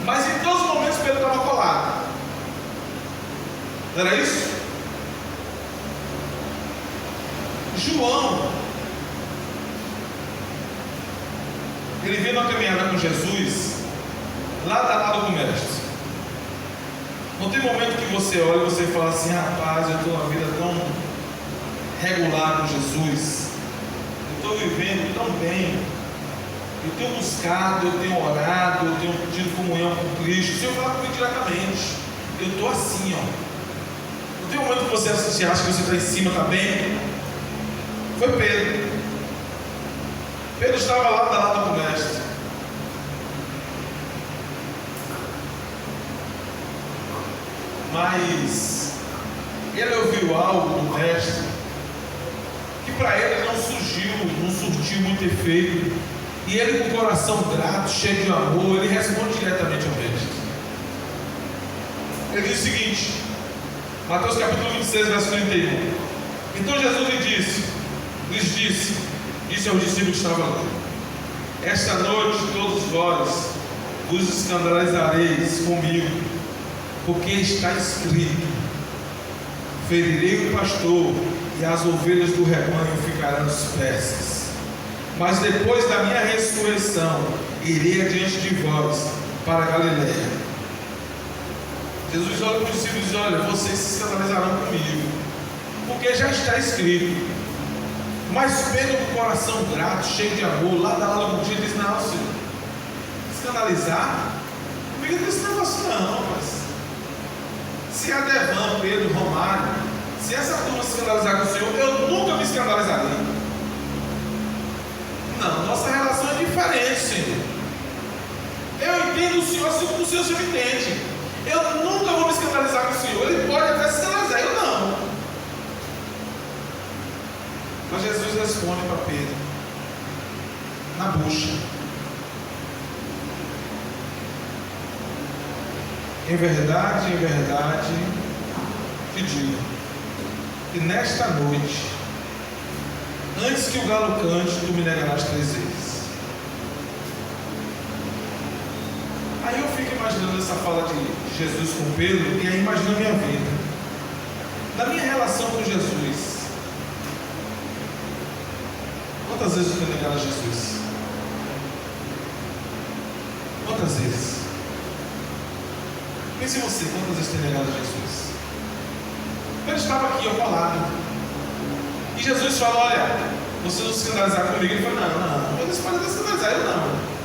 Mas em todos os momentos Pedro estava colado. Não era isso? João, ele veio numa caminhada com Jesus, lado a lado com o mestre. Não tem momento que você olha e você fala assim: rapaz, eu estou numa vida tão regular com Jesus, eu estou vivendo tão bem, eu tenho buscado, eu tenho orado, eu tenho tido comunhão com Cristo. Se eu falar comigo diretamente, eu estou assim, ó. Não tem momento que você acha que você está em cima, está bem? foi Pedro. Pedro estava lá do lado do mestre. Mas ele ouviu algo do mestre que para ele não surtiu muito efeito. E ele, com o coração grato, cheio de amor, ele responde diretamente ao mestre. Ele diz o seguinte, Mateus capítulo 26, verso 31. Então Jesus disse aos discípulos que estavam lá: esta noite todos vós vos escandalizareis comigo, porque está escrito: ferirei o pastor e as ovelhas do rebanho ficarão dispersas. Mas depois da minha ressurreição irei adiante de vós para a Galiléia. Jesus olha para os discípulos e diz: olha, vocês se escandalizarão comigo, porque já está escrito. Mas Pedro, com o coração grato, cheio de amor, lá da aula do dia, diz: não, Senhor, escandalizar? Comigo não tem esse negócio não, mas se a Devan, Pedro, Romário, se essa turma se escandalizar com o Senhor, eu nunca me escandalizarei. Não, nossa relação é diferente, Senhor. Eu entendo o Senhor assim como o Senhor se me entende. Eu nunca vou me escandalizar com o Senhor. Ele pode até se escandalizar, eu não. Mas Jesus responde para Pedro na bucha: em verdade, te digo que nesta noite, antes que o galo cante, tu me negarás 3 vezes. Aí eu fico imaginando essa fala de Jesus com Pedro, e aí imagino a minha vida, na minha relação com Jesus. Quantas vezes eu tenho negado a Jesus? Quantas vezes? Pense em você, quantas vezes tem negado a Jesus? Eu estava aqui ao lado, e Jesus falou: olha, vocês vão se escandalizar comigo. Ele falou: não, eles podem se escandalizar, eu não.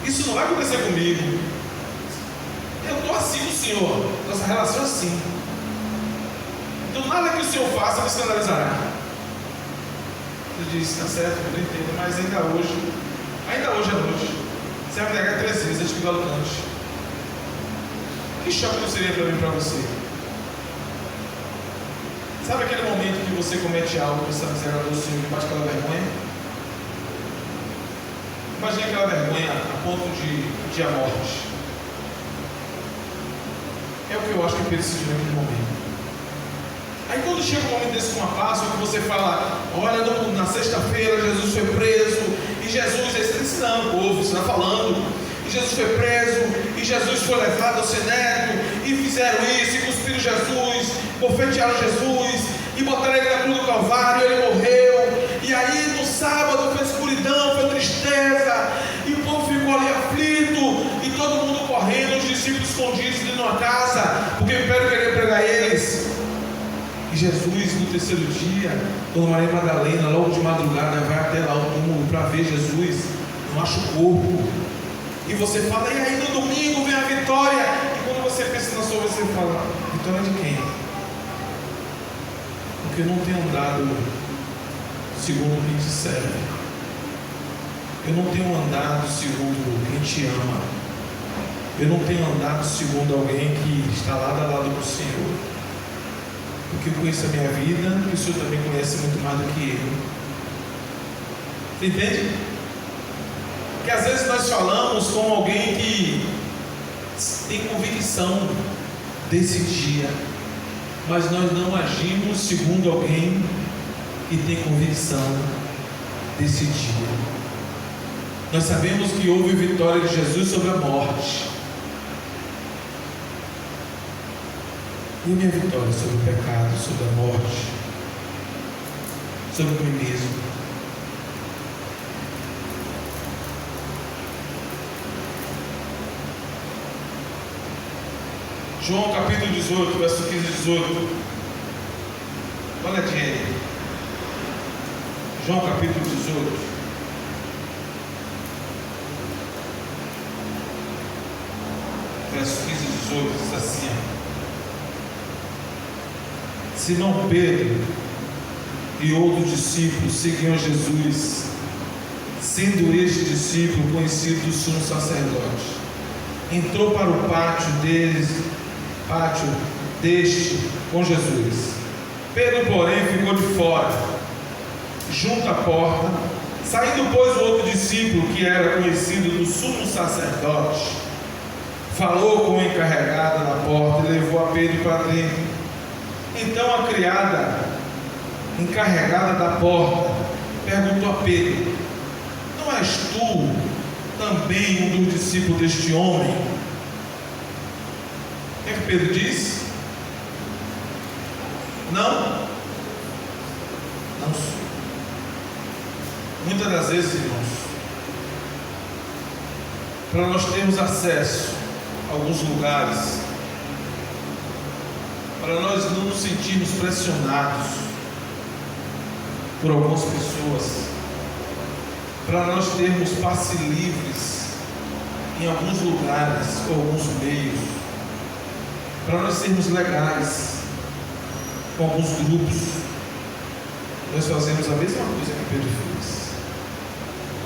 Isso não vai acontecer comigo. Eu estou assim no Senhor, nossa relação é assim. Então nada que o Senhor faça me escandalizará. Ele disse: está certo, eu entendo, mas ainda hoje à noite, você vai me negar 3 vezes antes que o galo cante. Que choque não seria para mim e para você? Sabe aquele momento que você comete algo que você está desagradando o Senhor e bate aquela vergonha? Imagine aquela vergonha a ponto de a morte. É o que eu acho que Pedro sentiu naquele momento. Aí quando chega um momento desse com uma Páscoa, que você fala: olha, na sexta-feira Jesus foi preso, e Jesus, aí você está ensinando o povo, você está falando, e Jesus foi preso, e Jesus foi levado ao Sinédrio, e fizeram isso, e cuspiram Jesus, bofetearam Jesus, e botaram ele na cruz do Calvário, e ele morreu. E aí no sábado foi escuridão, foi tristeza, e o povo ficou ali aflito, e todo mundo correndo, os discípulos escondidos dentro de uma casa, porque o Pedro queria pregar eles. E Jesus, no terceiro dia, quando Maria Madalena, logo de madrugada, vai até lá ao túmulo para ver Jesus, não acha o corpo. E você fala: e aí no domingo vem a vitória. E quando você pensa na sua vida, você fala: vitória de quem? Porque eu não tenho andado segundo quem te serve. Eu não tenho andado segundo quem te ama. Eu não tenho andado segundo alguém que está lado a lado com o Senhor. Porque eu conheço a minha vida, e o Senhor também conhece muito mais do que eu. Você entende? Que às vezes nós falamos com alguém que tem convicção desse dia, mas nós não agimos segundo alguém que tem convicção desse dia. Nós sabemos que houve vitória de Jesus sobre a morte. E a minha vitória sobre o pecado, sobre a morte, sobre mim mesmo? João capítulo 18, verso 15 e 18. Olha adiante. João capítulo 18. Verso 15 e 18, diz assim: Simão Pedro e outros discípulos seguiam Jesus, sendo este discípulo conhecido do sumo sacerdote. Entrou para o pátio deste com Jesus. Pedro, porém, ficou de fora, junto à porta. Saindo, pois, o outro discípulo, que era conhecido do sumo sacerdote, falou com o encarregado na porta e levou a Pedro para dentro. Então a criada encarregada da porta perguntou a Pedro: não és tu também um dos discípulos deste homem? O que é que Pedro disse? Não? Não sou. Muitas das vezes, irmãos, para nós termos acesso a alguns lugares, para nós não nos sentirmos pressionados por algumas pessoas, para nós termos passe livres em alguns lugares ou alguns meios, para nós sermos legais com alguns grupos, nós fazemos a mesma coisa que Pedro fez.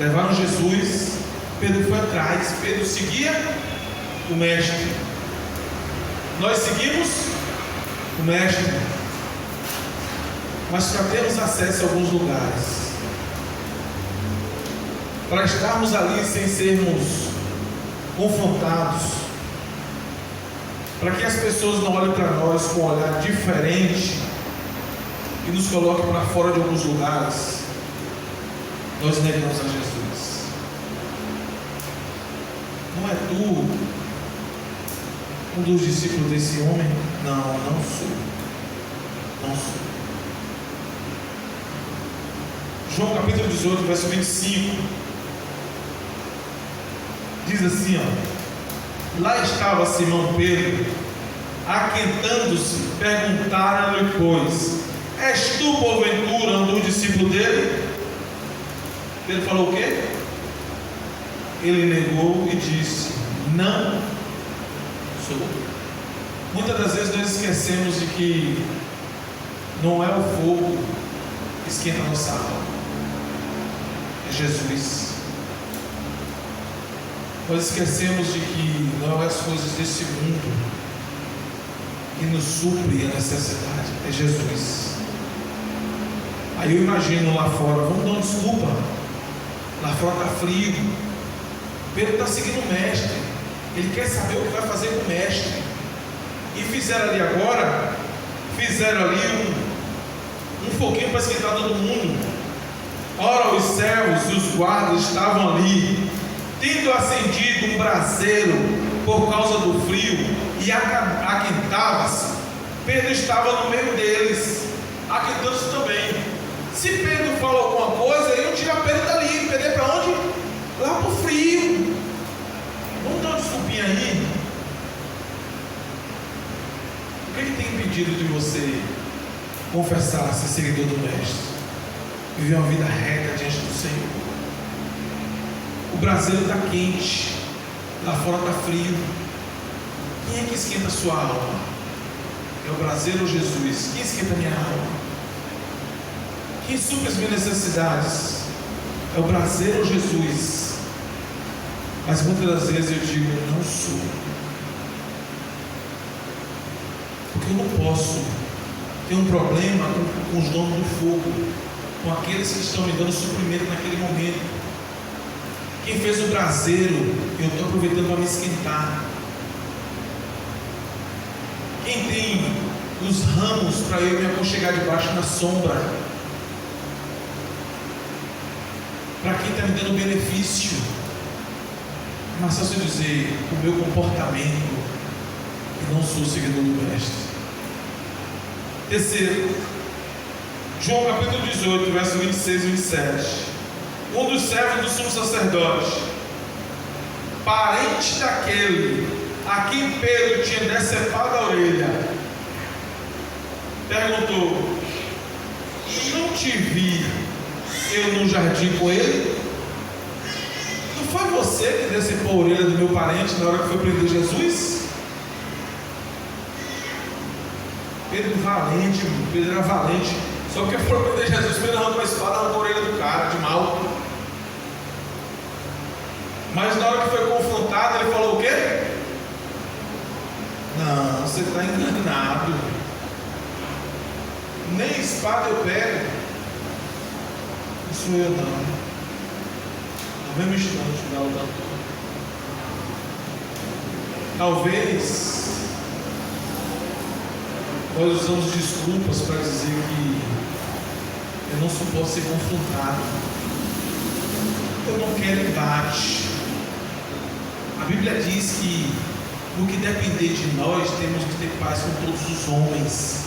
Levaram Jesus, Pedro foi atrás, Pedro seguia o mestre. Nós seguimos o mestre, mas para termos acesso a alguns lugares, para estarmos ali sem sermos confrontados, para que as pessoas não olhem para nós com um olhar diferente e nos coloquem para fora de alguns lugares, nós negamos a Jesus. Não é tu um dos discípulos desse homem? Não, não sou. Não sou. João capítulo 18, verso 25 diz assim, ó: lá estava Simão Pedro, aquentando-se, perguntaram-lhe, pois: és tu porventura um dos discípulos dele? Pedro falou o quê? Ele negou e disse: não sou. Muitas das vezes nós esquecemos de que não é o fogo que esquenta a nossa alma, é Jesus. Nós esquecemos de que não é as coisas desse mundo que nos supre a necessidade, é Jesus. Aí eu imagino lá fora, vamos dar uma desculpa, lá fora está frio, Pedro está seguindo o mestre, ele quer saber o que vai fazer com o mestre. E fizeram ali agora, fizeram ali um foguinho para esquentar todo mundo. Ora, os servos e os guardas estavam ali, tendo acendido um braseiro por causa do frio, e aquentava-se. Pedro estava no meio deles, aquentando-se também. Se Pedro fala alguma coisa, ele tira Pedro dali. Pedro é para onde? Lá para o frio. Vamos dar uma desculpinha aí. O que tem impedido de você confessar, ser seguidor do mestre, viver uma vida reta diante do Senhor? O braseiro está quente, lá fora está frio. Quem é que esquenta a sua alma? É o braseiro ou Jesus? Quem esquenta a minha alma? Quem supre as minhas necessidades? É o braseiro ou Jesus? Mas muitas das vezes eu digo: não sou, porque eu não posso ter um problema com os donos do fogo, com aqueles que estão me dando suprimento naquele momento. Quem fez o braseiro, eu estou aproveitando para me esquentar. Quem tem os ramos para eu me aconchegar debaixo na sombra, para quem está me dando benefício. Mas só se eu dizer o meu comportamento, que não sou seguidor do mestre. Terceiro, João capítulo 18, verso 26 e 27. Um dos servos do sumo sacerdote, parente daquele a quem Pedro tinha decepado a orelha, perguntou: não te vi eu no jardim com ele? Não foi você que decepou a orelha do meu parente na hora que foi prender Jesus? Pedro valente, Pedro era valente. Só porque foram prender Jesus, Pedro arrancou a espada, arrancou a orelha do cara, de mal. Mas na hora que foi confrontado, ele falou o quê? Não, você está enganado. Nem espada eu pego. Não sou eu não. No mesmo instante, o galo cantou. Talvez nós usamos desculpas para dizer que eu não suporto ser confrontado. Eu não quero embate. A Bíblia diz que no que depender de nós, temos que ter paz com todos os homens.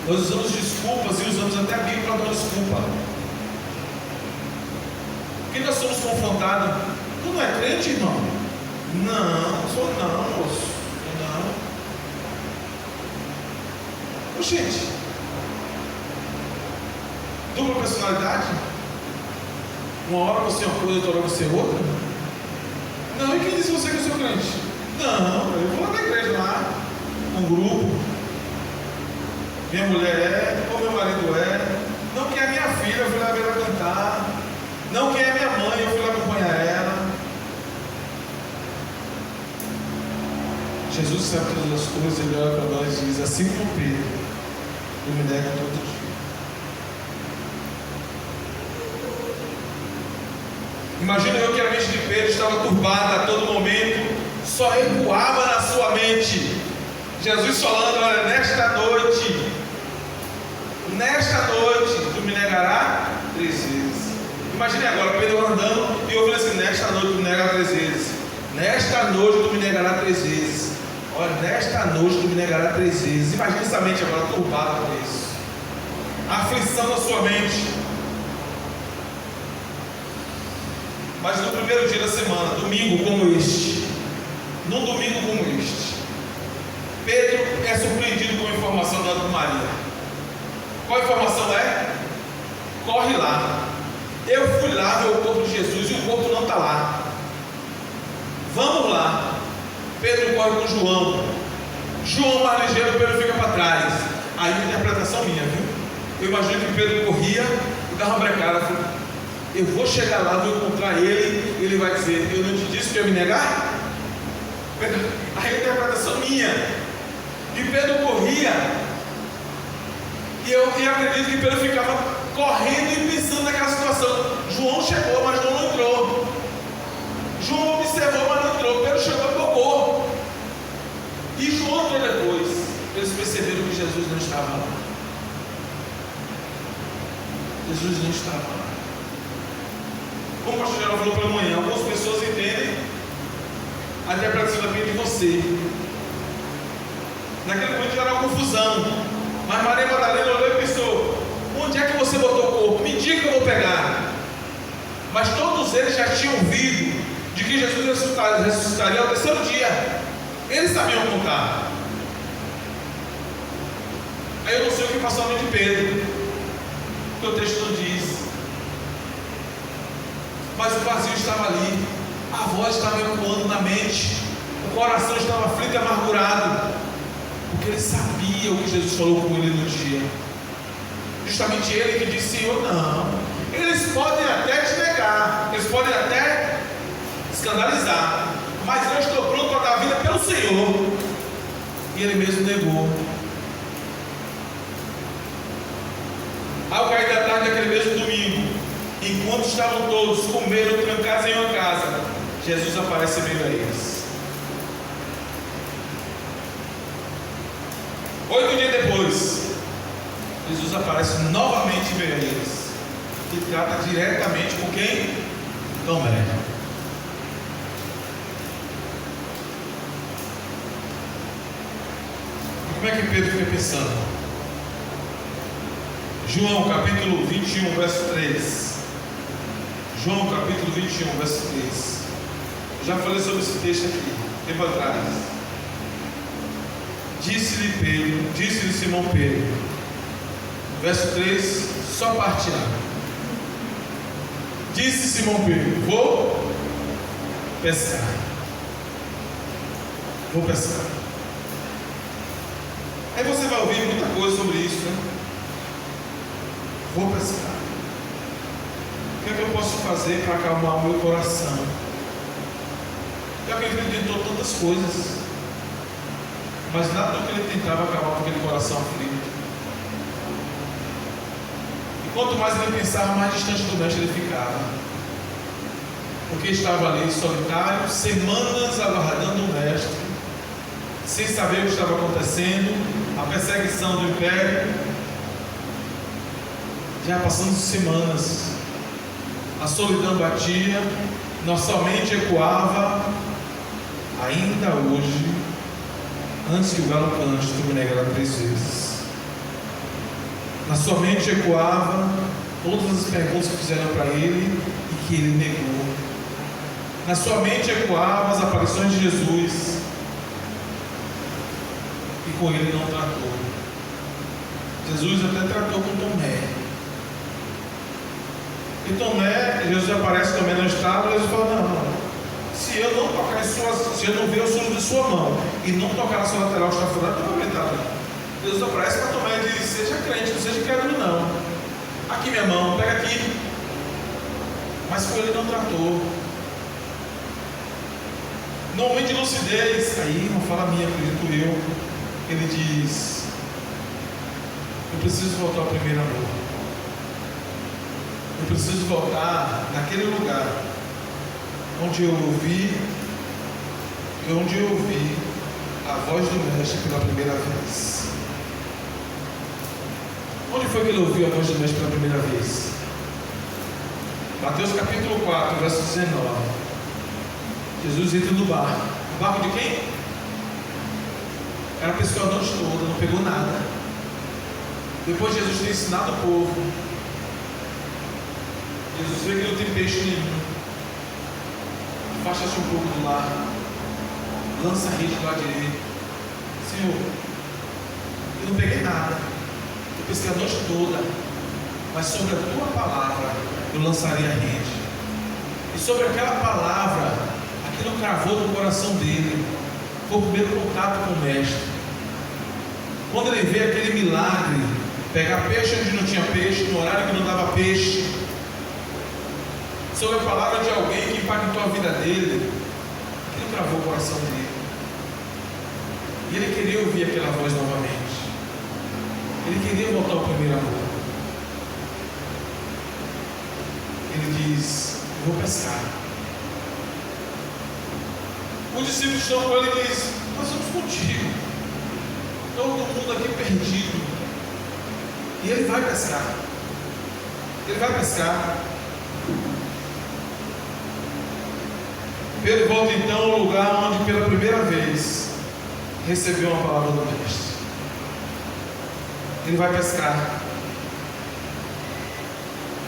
Nós usamos desculpas e usamos até a Bíblia para dar desculpa. Porque nós somos confrontados. Tu não é crente, irmão? Não, sou não, moço. Não. Gente, dupla personalidade? Uma hora você é uma coisa, outra hora você é outra? Não, e quem disse você que eu sou crente? Não, eu vou lá na igreja lá, um grupo. Minha mulher é, ou meu marido é. Não que é minha filha, eu fui lá ver ela cantar. Não que é minha mãe, eu fui lá acompanhar ela. Jesus sabe todas as coisas, ele olha para nós e diz, assim como Pedro, eu me nego todo dia. Imagina eu que a mente de Pedro estava turbada a todo momento, só ecoava na sua mente. Jesus falando, olha, nesta noite, tu me negará 3 vezes. Imagine agora, Pedro andando e ouvindo assim, nesta noite tu me negará 3 vezes. Nesta noite tu me negará 3 vezes. Olha, nesta noite tu me negará 3 vezes. Imagina essa mente agora turbada por isso. A aflição na sua mente. Mas no primeiro dia da semana, domingo como este, num domingo como este, Pedro é surpreendido com a informação dada por Maria. Qual a informação é? Corre lá. Eu fui lá ver o corpo de Jesus e o corpo não está lá. Vamos lá. Pedro corre com João. João mais ligeiro, Pedro fica para trás. Aí a interpretação minha, viu? Eu imagino que Pedro corria e dava uma brecada. Eu vou chegar lá, vou encontrar ele, ele vai dizer, eu não te disse que eu ia me negar? A interpretação minha. E Pedro corria, e eu acredito que Pedro ficava correndo e pensando naquela situação. João chegou, mas João não entrou. João observou, mas não entrou. Pedro chegou e tocou. E João entrou depois. Eles perceberam que Jesus não estava lá. Jesus não estava lá. Como o pastor Geraldo falou pela manhã, algumas pessoas entendem a interpretação da Bíblia de você. Naquele momento era uma confusão. Mas Maria Madalena olhou e pensou, onde é que você botou o corpo? Me diga que eu vou pegar. Mas todos eles já tinham ouvido de que Jesus ressuscitaria ao 3º dia. Eles sabiam contar. Aí eu não sei o que passou na mente de Pedro, porque o texto não diz. Mas o vazio estava ali, a voz estava ecoando na mente, o coração estava aflito e amargurado, porque ele sabia o que Jesus falou com ele no dia. Justamente ele que disse, Senhor, não. Eles podem até te negar, eles podem até escandalizar, mas eu estou pronto para dar a vida pelo Senhor. E ele mesmo negou. Ao cair da tarde daquele mesmo domingo, enquanto estavam todos comendo, trancados em uma casa, Jesus aparece meio a eles. 8 dias depois, Jesus aparece novamente meio a eles e trata diretamente com quem? Tomé. E como é que Pedro fica pensando? João capítulo 21, verso 3. João capítulo 21, verso 3. Já falei sobre esse texto aqui, tempo atrás. Disse-lhe Simão Pedro, verso 3, só parte A. Disse Simão Pedro, vou pescar. Vou pescar. Aí você vai ouvir muita coisa sobre isso, né? vou pescar. O que é que eu posso fazer para acalmar o meu coração? Eu acredito em tantas coisas, mas nada do que ele tentava acabar com aquele coração aflito. E quanto mais ele pensava, mais distante do mestre ele ficava. Porque estava ali solitário, semanas aguardando o mestre, sem saber o que estava acontecendo, a perseguição do império. Já passando semanas, a solidão batia, nossa mente ecoava. Ainda hoje, antes que o galo cante, tu me negarás 3 vezes. Na sua mente ecoava todas as perguntas que fizeram para ele e que ele negou. Na sua mente ecoavam as aparições de Jesus e com ele não tratou. Jesus até tratou com Tomé. E Tomé, Jesus aparece também no estado, e Jesus fala: não. Se eu não tocar em se eu não ver o solo de sua mão e não tocar na sua lateral, está furado, não vai aumentar. Jesus aparece para Tomé e diz: seja crente, não seja incrédulo não. Aqui minha mão, pega aqui. Mas com ele não tratou. No momento de lucidez, aí uma fala minha, acredito eu, ele diz: eu preciso voltar ao primeiro amor. Eu preciso voltar naquele lugar onde eu ouvi a voz do mestre pela primeira vez. Onde foi que ele ouviu a voz do mestre pela primeira vez? Mateus capítulo 4, verso 19. Jesus entra no barco. O barco de quem? Era a pessoa a noite toda, não pegou nada. Depois Jesus tem ensinado o povo. Jesus vê que não tem peixe nenhum. Afasta-se um pouco do lar, lança a rede do lado direito. Senhor, eu não peguei nada, eu pesquei a noite toda, mas sobre a tua palavra eu lançaria a rede. E sobre aquela palavra, aquilo cravou no coração dele. Foi o primeiro contato com o mestre. Quando ele vê aquele milagre, pegar peixe onde não tinha peixe, no horário que não dava peixe, sobre a palavra de alguém que impactou a vida dele, aquilo travou o coração dele. E ele queria ouvir aquela voz novamente. Ele queria voltar ao primeiro amor. Ele diz: eu vou pescar. Os discípulos estão com ele e diz: nós vamos contigo. Todo mundo aqui perdido. E ele vai pescar. Ele vai pescar. Pedro volta então ao lugar onde pela primeira vez recebeu uma palavra do mestre. Ele vai pescar.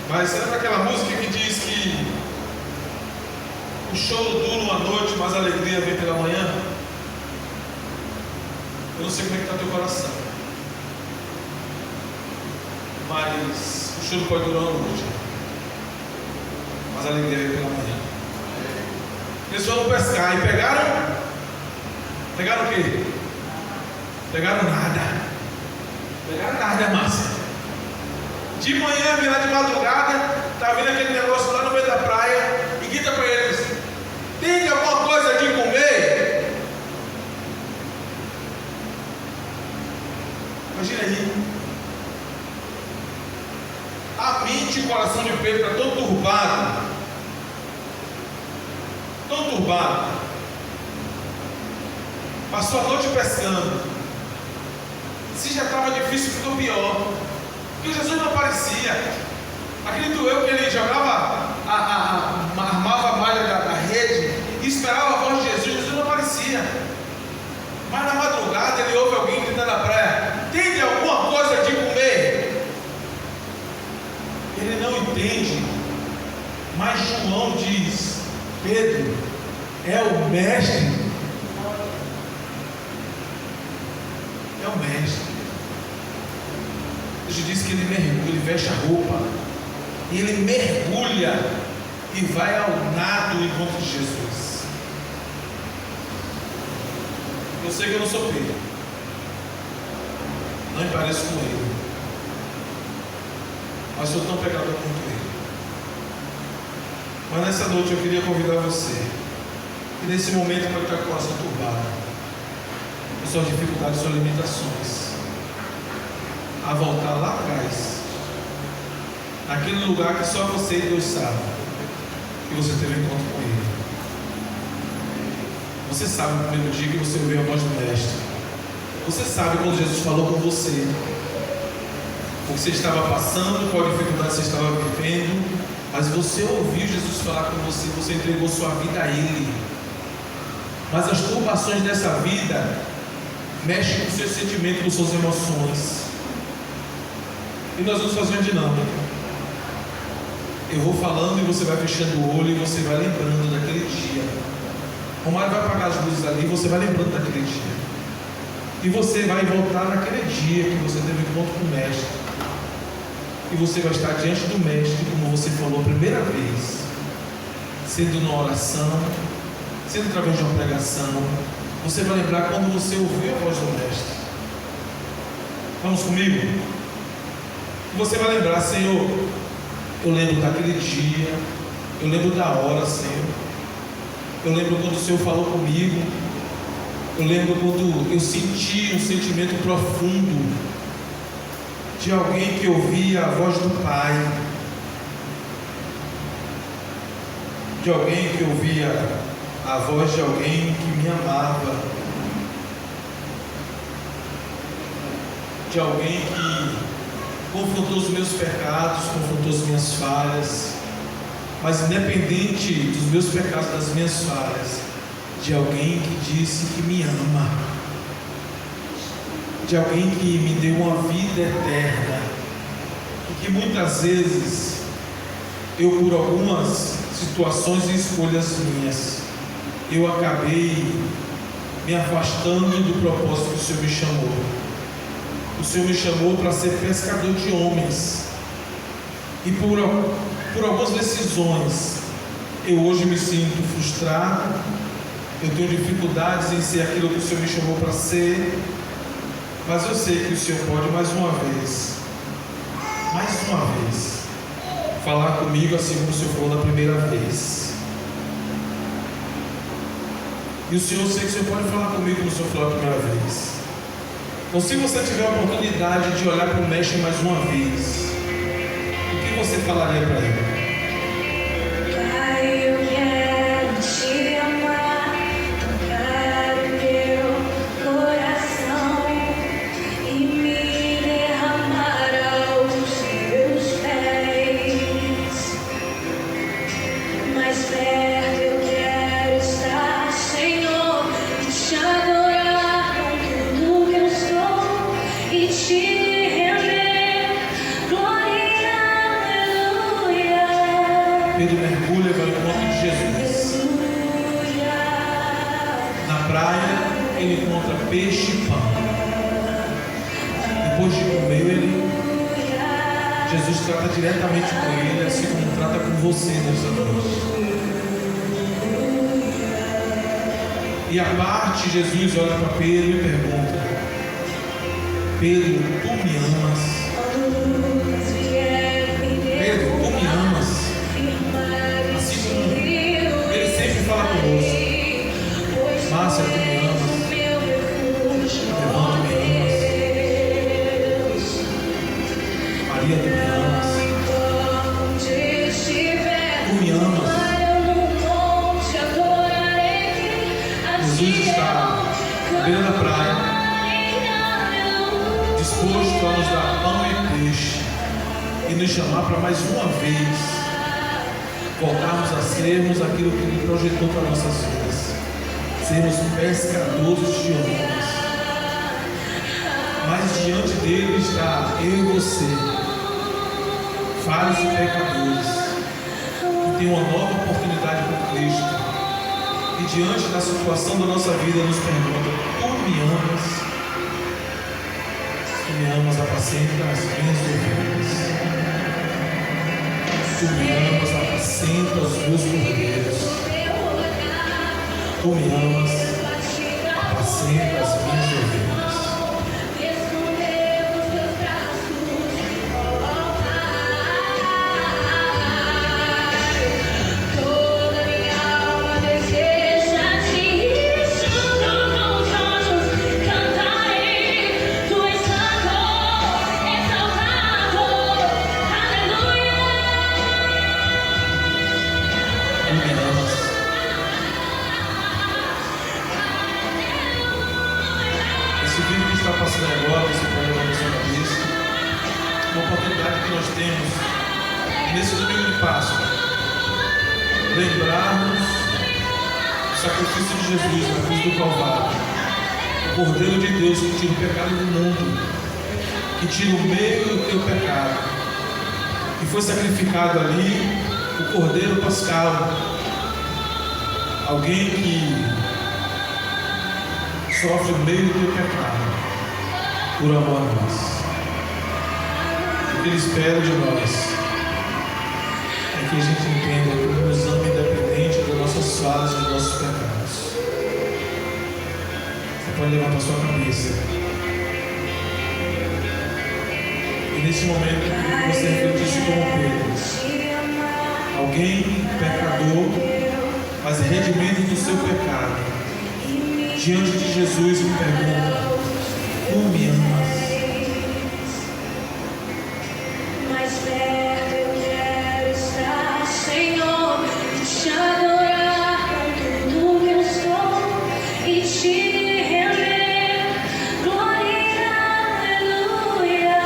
Mas lembra aquela música que diz que o choro dura uma noite, mas a alegria vem pela manhã? Eu não sei como é que está teu coração, mas o choro pode durar uma noite, mas a alegria vem pela manhã. Eles foram pescar e pegaram o quê? Pegaram nada, Márcia. De manhã, virar de madrugada, tá vindo aquele negócio lá no meio da praia e grita para eles: tem alguma coisa de comer? Imagina aí. A mente e o coração de Pedro está tão turbado. Passou a noite pescando. Se já estava difícil, ficou pior. Porque Jesus não aparecia. Acredito eu que ele jogava, armava a malha da rede e esperava a voz de Jesus. Jesus não aparecia. Mas na madrugada ele ouve alguém gritando na praia: tem alguma coisa de comer? Ele não entende. Mas João diz: Pedro, é o mestre. É o mestre. Jesus diz que ele mergulha, ele veste a roupa, e ele mergulha e vai ao nado em encontro de Jesus. Eu sei que eu não sou Pedro, não me pareço com ele, mas sou tão pecador quanto ele. Mas nessa noite eu queria convidar você, que nesse momento pode estar com o coração turbado, com suas dificuldades, suas limitações, a voltar lá atrás, naquele lugar que só você e Deus sabem, que você teve um encontro com Ele. Você sabe no primeiro dia que você ouviu a voz do Mestre. Você sabe quando Jesus falou com você, o que você estava passando, qual dificuldade você estava vivendo, mas você ouviu Jesus falar com você, você entregou sua vida a Ele. Mas as turbações dessa vida mexem com o seu sentimento, com suas emoções. E nós vamos fazer uma dinâmica. Eu vou falando e você vai fechando o olho e você vai lembrando daquele dia. O Romário vai apagar as luzes ali e você vai lembrando daquele dia. E você vai voltar naquele dia que você teve encontro com o Mestre. E você vai estar diante do Mestre, como você falou a primeira vez, sendo numa oração, sendo através de uma pregação. Você vai lembrar quando você ouviu a voz do Mestre. Vamos comigo? E você vai lembrar, Senhor, eu lembro daquele dia, eu lembro da hora, Senhor. Eu lembro quando o Senhor falou comigo. Eu lembro quando eu senti um sentimento profundo de alguém que ouvia a voz do Pai, de alguém que ouvia a voz de alguém que me amava, de alguém que confrontou os meus pecados, confrontou as minhas falhas, mas independente dos meus pecados, das minhas falhas, de alguém que disse que me ama, de alguém que me deu uma vida eterna, e que muitas vezes eu, por algumas situações e escolhas minhas, eu acabei me afastando do propósito que o Senhor me chamou. O Senhor me chamou para ser pescador de homens, e por algumas decisões eu hoje me sinto frustrado, eu tenho dificuldades em ser aquilo que o Senhor me chamou para ser, mas eu sei que o Senhor pode mais uma vez, falar comigo assim como o Senhor falou da primeira vez. E o Senhor, eu sei que o Senhor pode falar comigo como o Senhor falou da primeira vez. Então, se você tiver a oportunidade de olhar para o Mestre mais uma vez, o que você falaria para Ele? Pai, eu quero te amar, tocar o teu coração e me derramar aos teus pés. Mais perto eu quero estar, Senhor, e te adorar com tudo que eu sou e te render glória, aleluia. Pedro mergulha para o encontro de Jesus. Na praia, ele encontra peixe e pão. Depois de comer, Jesus trata diretamente com ele, assim como trata com você nessa noite. E a parte, Jesus olha para Pedro e pergunta: Pedro, tu me amas? Pedro, tu me amas? Assim como ele sempre fala conosco. Márcia, tu me amas? Levanta, me amas? Maria, tu me amas? Tu me amas? Jesus está à beira da praia, disposto a nos dar pão e peixe e nos chamar para mais uma vez voltarmos a sermos aquilo que Ele projetou para nossas vidas, sermos pescadores de homens. Mas diante dele está eu e você, falhos e pecadores, que tem uma nova oportunidade com Cristo. E diante da situação da nossa vida nos pergunta: tu me amas? Tu me amas, apacenta as minhas ovelhas. Tu me amas, apacenta os meus cordeiros. Tu me amas, apacenta as minhas ovelhas. Tu me amas. Esse vídeo que está passando agora, você pode levar na sua cabeça. Uma oportunidade que nós temos nesse domingo de Páscoa, lembrarmos do sacrifício de Jesus na cruz do Calvário, o Cordeiro de Deus que tira o pecado do mundo, que tira o meio do teu pecado, que foi sacrificado ali, o Cordeiro Pascal, alguém que sofre o meio do teu pecado, por amor a nós. O que Ele espera de nós é que a gente entenda que Ele nos ama independente das nossas falhas e dos nossos pecados. Você pode levantar sua cabeça. E nesse momento você refletisse como Pedro, alguém pecador, mas redimido do seu pecado, diante de Jesus me pergunta: Tu me amas? Mais perto eu quero estar, Senhor, e te adorar com tudo que eu sou e te render. Glória, aleluia.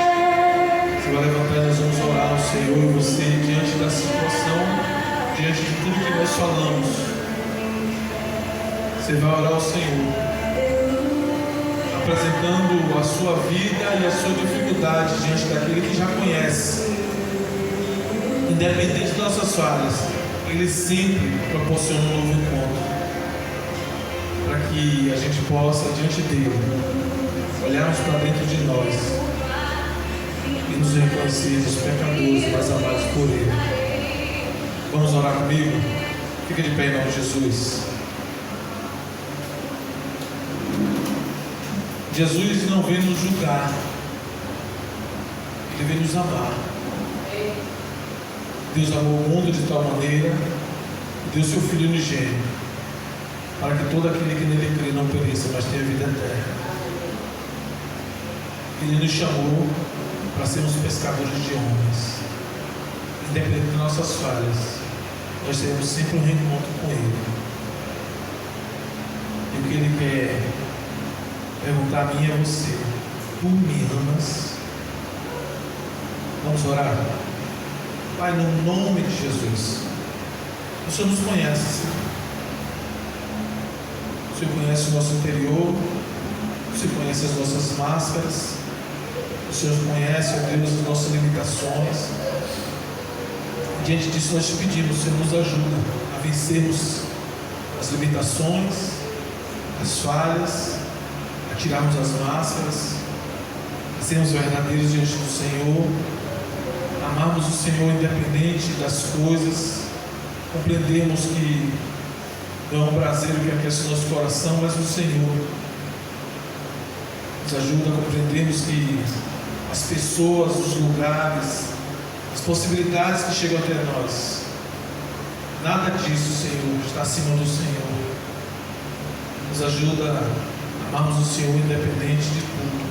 Você vai levantar e nós vamos orar ao Senhor e você, diante da situação, diante de tudo que nós falamos, você vai orar ao Senhor, apresentando a sua vida e a sua dificuldade diante daquele que já conhece. Independente das nossas falhas, Ele sempre proporciona um novo encontro, para que a gente possa, diante dele, olharmos para dentro de nós e nos reconhecer os pecadores mais amados por Ele. Vamos orar comigo? Fica de pé em nome de Jesus. Jesus não vem nos julgar, Ele vem nos amar. Deus amou o mundo de tal maneira que deu seu Filho unigênito, para que todo aquele que nele crê não pereça, mas tenha vida eterna. Ele nos chamou para sermos pescadores de homens. Independente de nossas falhas, nós teremos sempre um reencontro com Ele. E o que Ele quer perguntar a mim e a você: Tu me amas? Vamos orar? Pai, no nome de Jesus, o Senhor nos conhece. O Senhor conhece o nosso interior, o Senhor conhece as nossas máscaras, o Senhor conhece, ó Deus, as nossas limitações. Diante disso nós te pedimos: Senhor, nos ajuda a vencermos as limitações, as falhas, a tirarmos as máscaras, a sermos verdadeiros diante do Senhor, amarmos o Senhor independente das coisas, compreendermos que não é um prazer que aquece o nosso coração, mas o Senhor. Nos ajuda a compreendermos que as pessoas, os lugares, as possibilidades que chegam até nós, nada disso, Senhor, está acima do Senhor. Nos ajuda a amarmos o Senhor independente de tudo,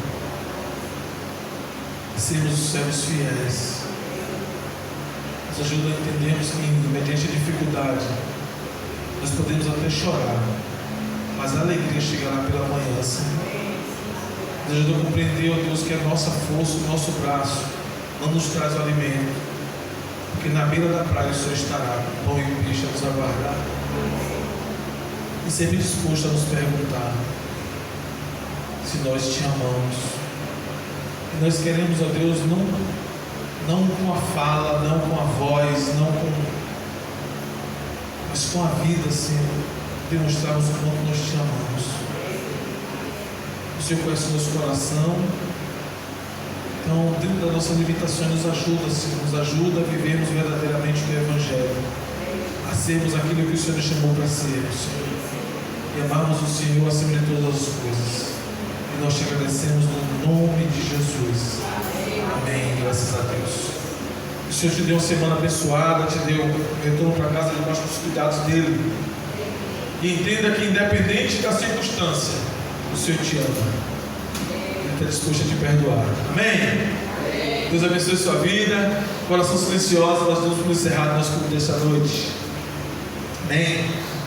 a sermos os servos fiéis. Nos ajuda a entendermos que, mediante a dificuldade, nós podemos até chorar, mas a alegria chegará pela manhã, Senhor. Nos ajuda a compreender, ó Deus, que a nossa força, o nosso braço não nos traz o alimento, porque na beira da praia o Senhor estará com pão e peixe a nos aguardar, e sempre disposto a nos perguntar se nós te amamos. E nós queremos, ó Deus, não com a fala, não com a voz, mas com a vida, Senhor, demonstrarmos o quanto nós te amamos. O Senhor conhece o nosso coração. Então, dentro das nossas limitações, nos ajuda, Senhor, nos ajuda a vivermos verdadeiramente o Evangelho, a sermos aquilo que o Senhor nos chamou para sermos, Senhor, e amarmos o Senhor acima de todas as coisas. E nós te agradecemos no nome de Jesus. Amém. Graças a Deus. O Senhor te deu uma semana abençoada, te deu retorno para casa debaixo dos cuidados dele. E entenda que, independente da circunstância, o Senhor te ama. Ele está disposto a te perdoar. Amém? Deus abençoe a sua vida. Coração silencioso, nós damos por encerrado nosso culto desta noite. Amém.